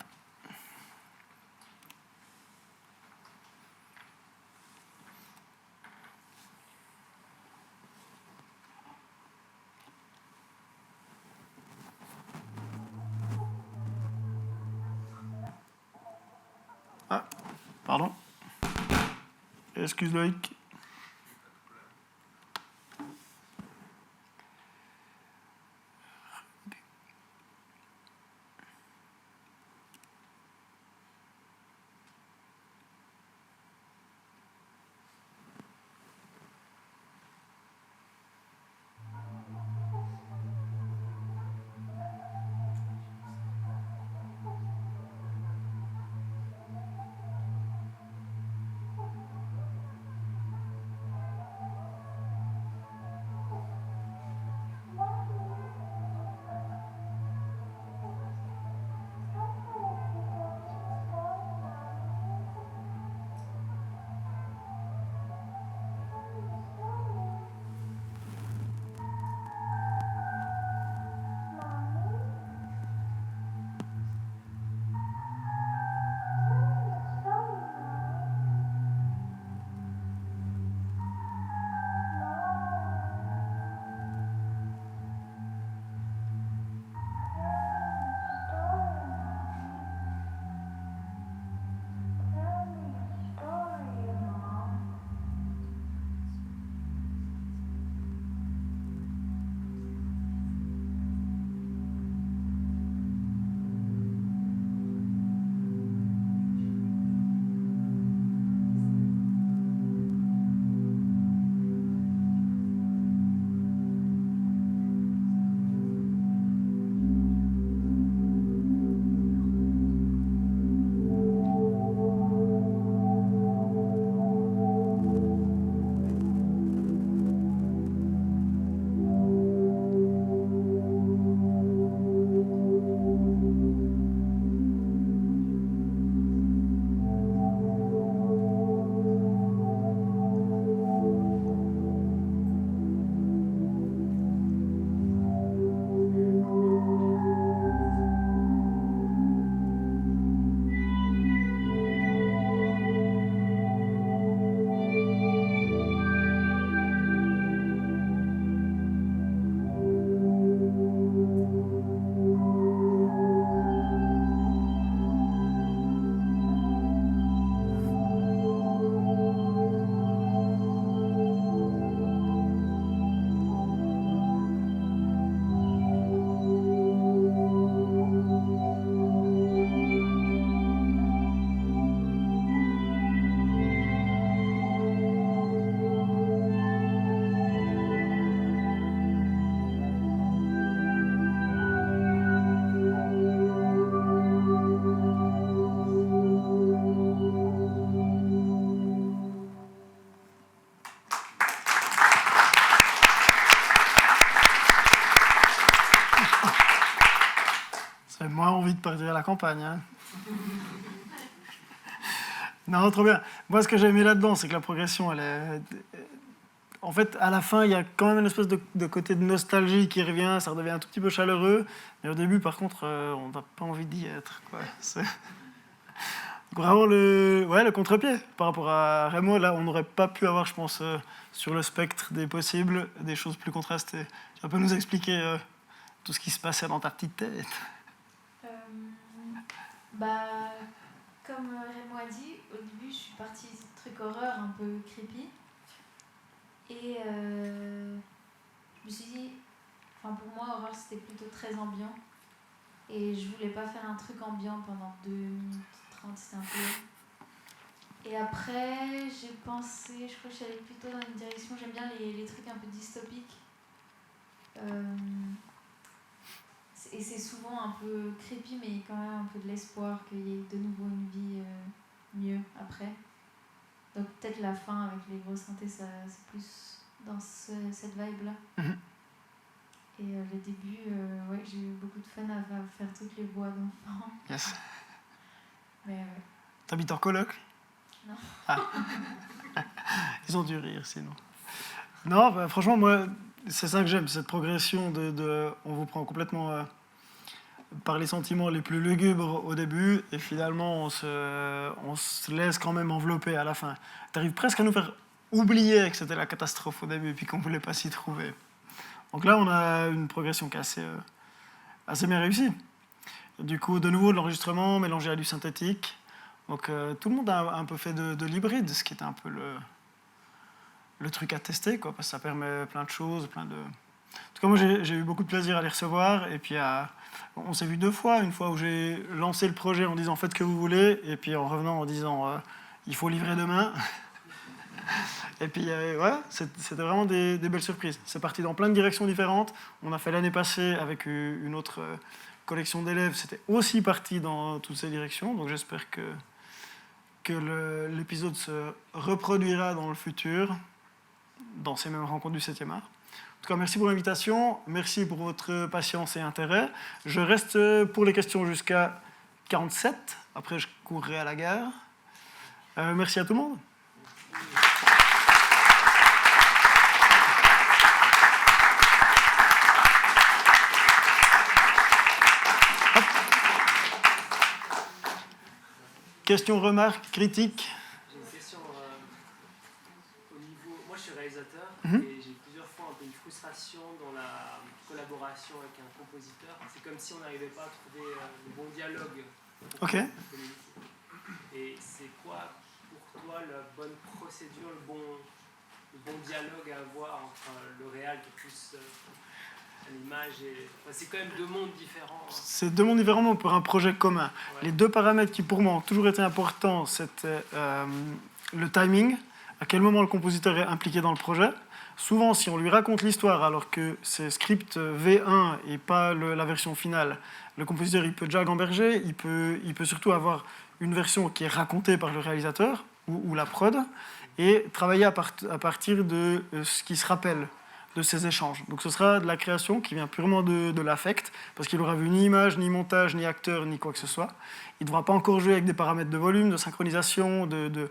Ah, pardon. Excuse Loïc. moins envie de partir à la campagne. Hein. Non, trop bien. Moi, ce que j'ai aimé là-dedans, c'est que la progression, elle est... En fait, à la fin, il y a quand même une espèce de côté de nostalgie qui revient, ça redevient un tout petit peu chaleureux. Mais au début, par contre, on n'a pas envie d'y être. Quoi. C'est vraiment le contre-pied par rapport à Remo. Là, on n'aurait pas pu avoir, je pense, sur le spectre des possibles, des choses plus contrastées. Tu vas pas nous expliquer tout ce qui se passait dans ta petite tête? Comme Remo a dit, au début, je suis partie truc horreur, un peu creepy. Et je me suis dit, pour moi, horreur, c'était plutôt très ambiant. Et je voulais pas faire un truc ambiant pendant 2 minutes 30, c'était un peu long. Et après, j'ai pensé, je crois que je suis allée plutôt dans une direction, j'aime bien les trucs un peu dystopiques. Et c'est souvent un peu creepy, mais il y a quand même un peu de l'espoir qu'il y ait de nouveau une vie mieux après. Donc peut-être la fin avec les grosses synthés, c'est plus dans cette vibe-là. Mhm. Et le début, ouais, j'ai eu beaucoup de fun à faire toutes les voix d'enfants. Yes. Mais ouais. T'habites en coloc? Non. Ah. Ils ont dû rire sinon. Non, franchement, moi, c'est ça que j'aime, cette progression on vous prend complètement par les sentiments les plus lugubres au début, et finalement, on se laisse quand même envelopper à la fin. T'arrives presque à nous faire oublier que c'était la catastrophe au début, et puis qu'on ne voulait pas s'y trouver. Donc là, on a une progression qui est assez bien réussie. Du coup, de nouveau, de l'enregistrement mélangé à du synthétique. Donc tout le monde a un peu fait de l'hybride, ce qui est un peu le truc à tester, quoi, parce que ça permet plein de choses, En tout cas, moi, j'ai eu beaucoup de plaisir à les recevoir, et puis on s'est vu 2 fois, une fois où j'ai lancé le projet en disant « faites ce que vous voulez », et puis en revenant en disant « il faut livrer demain ». Et puis, ouais, c'était vraiment des belles surprises. C'est parti dans plein de directions différentes. On a fait l'année passée avec une autre collection d'élèves, c'était aussi parti dans toutes ces directions, donc j'espère que l'épisode se reproduira dans le futur, dans ces mêmes rencontres du 7e art. En tout cas, merci pour l'invitation, merci pour votre patience et intérêt. Je reste pour les questions jusqu'à 47, après je courrai à la gare. Merci à tout le monde. Questions, remarques, critiques? J'ai une question au niveau... Moi, je suis réalisateur et j'ai plusieurs fois un peu une frustration dans la collaboration avec un compositeur. C'est comme si on n'arrivait pas à trouver le bon dialogue. Ok. Et c'est quoi, pour toi, la bonne procédure, le bon dialogue à avoir entre le réal qui est plus... l'image et... c'est quand même 2 mondes différents. C'est 2 mondes différents, mais pour un projet commun. Ouais. Les 2 paramètres qui, pour moi, ont toujours été importants, c'était le timing, à quel moment le compositeur est impliqué dans le projet. Souvent, si on lui raconte l'histoire, alors que c'est script V1 et pas la version finale, le compositeur, il peut déjà gamberger, il peut surtout avoir une version qui est racontée par le réalisateur ou la prod, et travailler à partir de ce qui se rappelle de ces échanges. Donc ce sera de la création qui vient purement de l'affect, parce qu'il n'aura vu ni image, ni montage, ni acteur, ni quoi que ce soit. Il ne devra pas encore jouer avec des paramètres de volume, de synchronisation, de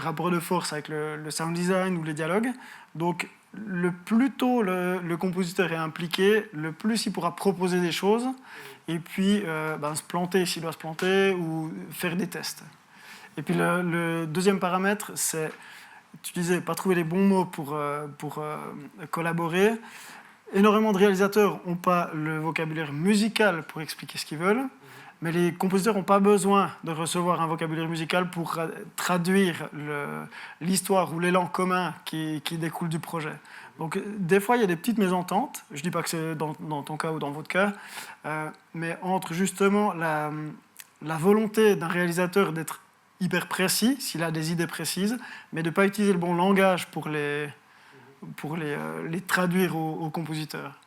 rapport de force avec le sound design ou les dialogues. Donc le plus tôt le compositeur est impliqué, le plus il pourra proposer des choses, et puis se planter s'il doit se planter, ou faire des tests. Et puis le deuxième paramètre, c'est, tu disais, pas trouver les bons mots pour collaborer. Énormément de réalisateurs n'ont pas le vocabulaire musical pour expliquer ce qu'ils veulent, mais les compositeurs n'ont pas besoin de recevoir un vocabulaire musical pour traduire l'histoire ou l'élan commun qui découle du projet. Donc des fois, il y a des petites mésententes. Je ne dis pas que c'est dans ton cas ou dans votre cas, mais entre justement la volonté d'un réalisateur d'être hyper précis, s'il a des idées précises, mais de ne pas utiliser le bon langage pour les traduire aux compositeurs.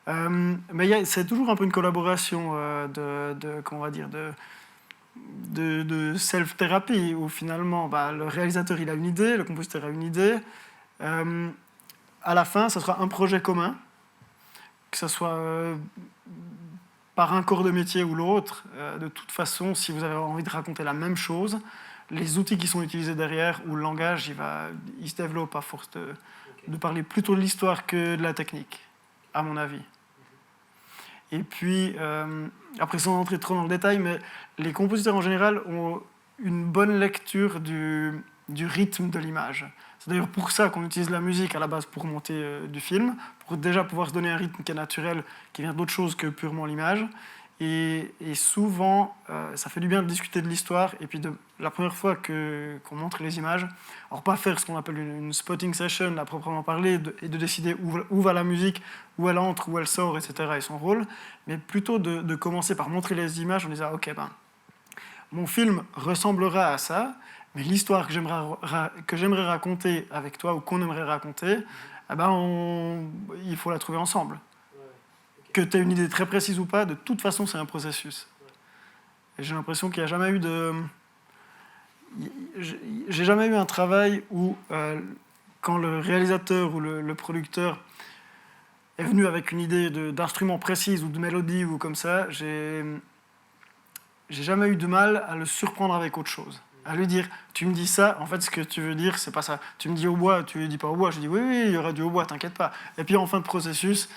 Mais c'est toujours un peu une collaboration de self-thérapie, où finalement le réalisateur il a une idée, le compositeur a une idée. À la fin, ce sera un projet commun, que ce soit par un corps de métier ou l'autre, de toute façon, si vous avez envie de raconter la même chose, les outils qui sont utilisés derrière ou le langage, il se développe à force de parler plutôt de l'histoire que de la technique, à mon avis. Et puis, après sans entrer trop dans le détail, mais les compositeurs en général ont une bonne lecture du rythme de l'image. C'est d'ailleurs pour ça qu'on utilise la musique à la base pour monter du film, pour déjà pouvoir se donner un rythme qui est naturel, qui vient d'autre chose que purement l'image. Et souvent, ça fait du bien de discuter de l'histoire, et puis la première fois qu'on montre les images, alors pas faire ce qu'on appelle une spotting session à proprement parler, et de décider où va la musique, où elle entre, où elle sort, etc., et son rôle, mais plutôt de commencer par montrer les images en disant « Ok, mon film ressemblera à ça, mais l'histoire que j'aimerais raconter avec toi, ou qu'on aimerait raconter, il faut la trouver ensemble. » Que tu aies une idée très précise ou pas, de toute façon, c'est un processus. Et j'ai l'impression qu'il n'y a jamais eu j'ai jamais eu un travail où, quand le réalisateur ou le producteur est venu avec une idée d'instrument précise ou de mélodie ou comme ça, j'ai jamais eu de mal à le surprendre avec autre chose. À lui dire, tu me dis ça, en fait, ce que tu veux dire, c'est pas ça. Tu me dis au bois, tu ne dis pas au bois. Je dis, oui, il y aura du hautbois, t'inquiète pas. Et puis, en fin de processus,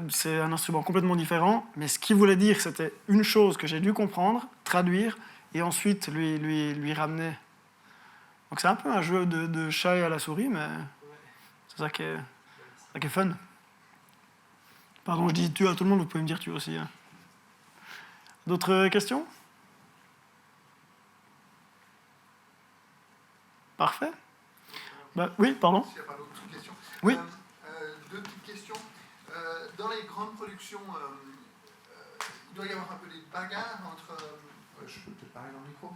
c'est un instrument complètement différent, mais ce qu'il voulait dire, c'était une chose que j'ai dû comprendre, traduire, et ensuite lui ramener. Donc c'est un peu un jeu de chat et à la souris, mais c'est ça qui est fun. Pardon, je dis tu à tout le monde, vous pouvez me dire tu aussi. Hein. D'autres questions? Parfait. Oui, pardon. S'il n'y a pas d'autres questions. Oui. Deux petites questions. Dans les grandes productions, il doit y avoir un peu des bagarres entre... je peux peut-être parler dans le micro.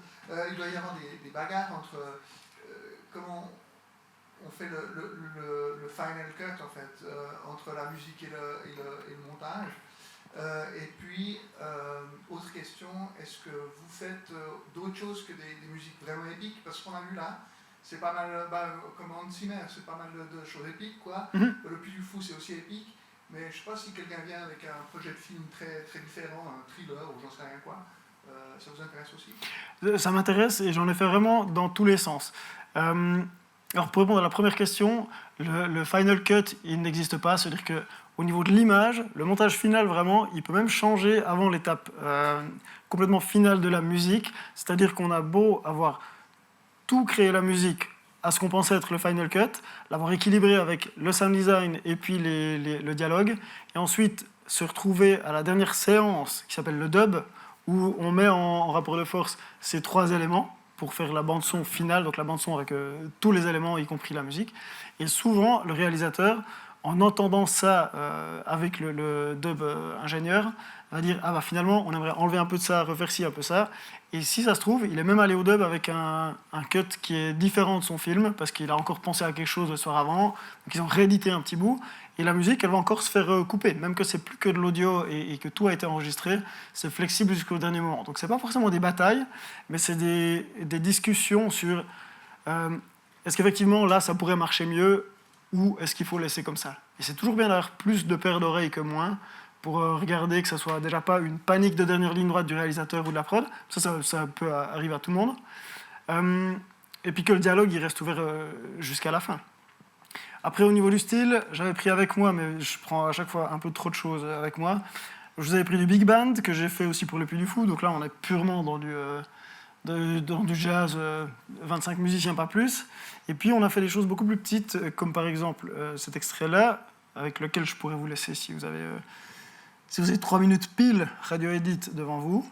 Il doit y avoir des bagarres entre comment on fait le final cut, en fait, entre la musique et le montage. Et puis, autre question, est-ce que vous faites d'autres choses que des musiques vraiment épiques? Parce qu'on a vu là, c'est pas mal, comme Hans Zimmer, c'est pas mal de choses épiques, quoi. Le Puy du Fou, c'est aussi épique. Mais je ne sais pas si quelqu'un vient avec un projet de film très, très différent, un thriller ou j'en sais rien quoi. Ça vous intéresse aussi? Ça m'intéresse et j'en ai fait vraiment dans tous les sens. Alors pour répondre à la première question, le final cut, il n'existe pas. C'est-à-dire qu'au niveau de l'image, le montage final, vraiment, il peut même changer avant l'étape complètement finale de la musique. C'est-à-dire qu'on a beau avoir tout créé la musique à ce qu'on pensait être le final cut, l'avoir équilibré avec le sound design et puis le dialogue, et ensuite se retrouver à la dernière séance qui s'appelle le dub, où on met en rapport de force ces trois éléments pour faire la bande-son finale, donc la bande-son avec tous les éléments, y compris la musique. Et souvent, le réalisateur, en entendant ça avec le dub ingénieur, va dire « Ah bah finalement, on aimerait enlever un peu de ça, refaire ci, un peu ça ». Et si ça se trouve, il est même allé au dub avec un cut qui est différent de son film, parce qu'il a encore pensé à quelque chose le soir avant, donc ils ont réédité un petit bout, et la musique, elle va encore se faire couper, même que c'est plus que de l'audio et que tout a été enregistré, c'est flexible jusqu'au dernier moment. Donc c'est pas forcément des batailles, mais c'est des discussions sur est-ce qu'effectivement là ça pourrait marcher mieux, ou est-ce qu'il faut laisser comme ça. Et c'est toujours bien d'avoir plus de paires d'oreilles que moins, pour regarder que ça soit déjà pas une panique de dernière ligne droite du réalisateur ou de la prod, ça peut arriver à tout le monde, et puis que le dialogue il reste ouvert jusqu'à la fin. Après au niveau du style, j'avais pris avec moi, mais je prends à chaque fois un peu trop de choses avec moi, je vous avais pris du big band, que j'ai fait aussi pour le Puy du Fou, donc là on est purement dans du jazz, 25 musiciens pas plus, et puis on a fait des choses beaucoup plus petites, comme par exemple cet extrait-là, avec lequel je pourrais vous laisser si vous avez 3 minutes pile radio edit devant vous,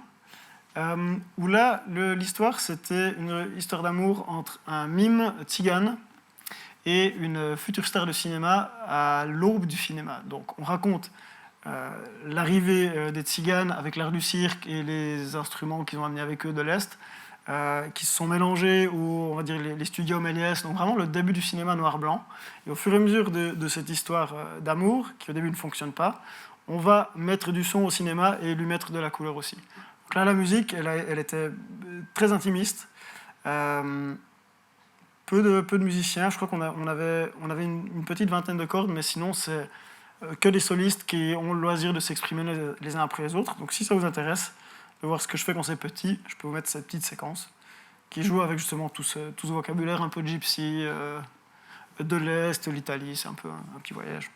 où là, l'histoire, c'était une histoire d'amour entre un mime tzigane et une future star de cinéma à l'aube du cinéma. Donc on raconte l'arrivée des tziganes avec l'art du cirque et les instruments qu'ils ont amenés avec eux de l'Est, qui se sont mélangés aux, on va dire, les studios Méliès, donc vraiment le début du cinéma noir-blanc. Et au fur et à mesure de cette histoire d'amour, qui au début ne fonctionne pas, on va mettre du son au cinéma et lui mettre de la couleur aussi. Donc là, la musique, elle était très intimiste. Peu de musiciens. Je crois qu'on avait une petite vingtaine de cordes, mais sinon, c'est que des solistes qui ont le loisir de s'exprimer les uns après les autres. Donc si ça vous intéresse de voir ce que je fais quand c'est petit, je peux vous mettre cette petite séquence qui joue avec justement tout ce vocabulaire un peu gypsy, de l'Est, l'Italie, c'est un peu un petit voyage.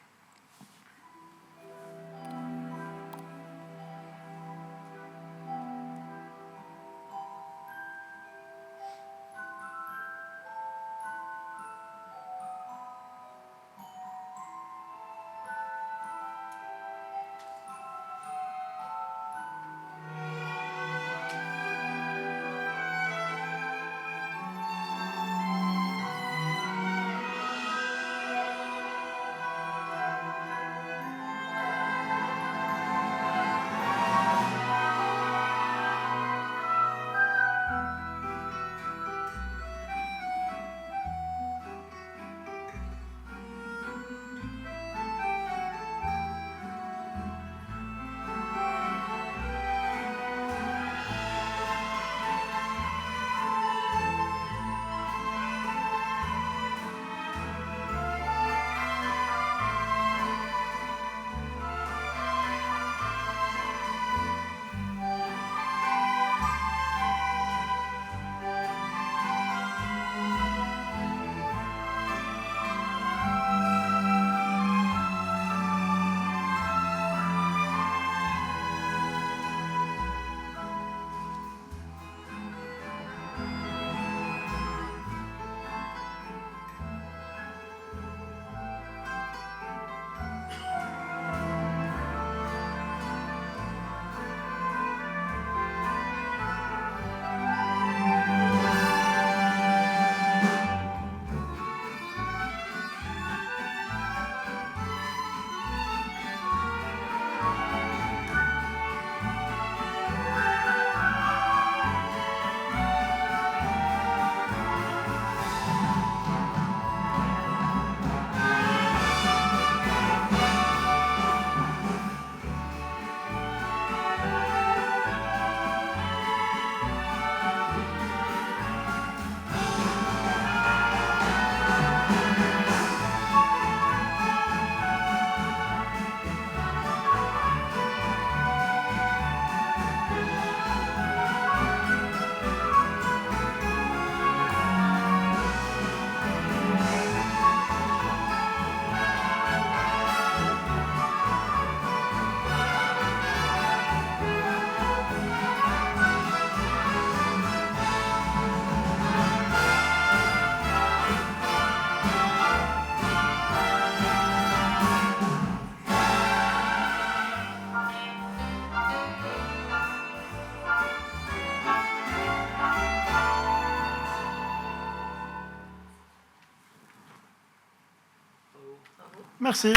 Merci.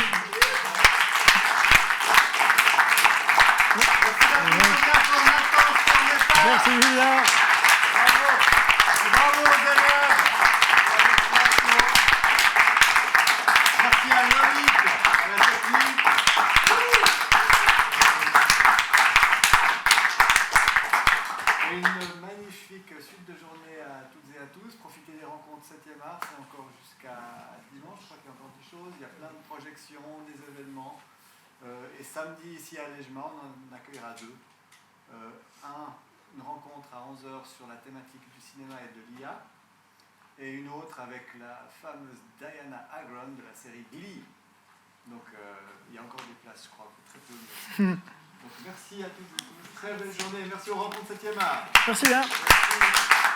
Merci Julien. Bravo aux élèves. Merci à Loïc, à la technique. Et une magnifique suite de journée à toutes et à tous. Profitez des rencontres 7e art, c'est encore jusqu'à dimanche, je crois qu'il y a encore des choses. Il y a plein de projections, des événements. Et samedi, ici à Légement, on en accueillera deux. Une rencontre à 11h sur la thématique du cinéma et de l'IA, et une autre avec la fameuse Diana Agron de la série Billy. Donc il y a encore des places, je crois, très peu. Donc merci à tous, très belle journée, merci aux rencontres 7e art. Merci bien. Merci.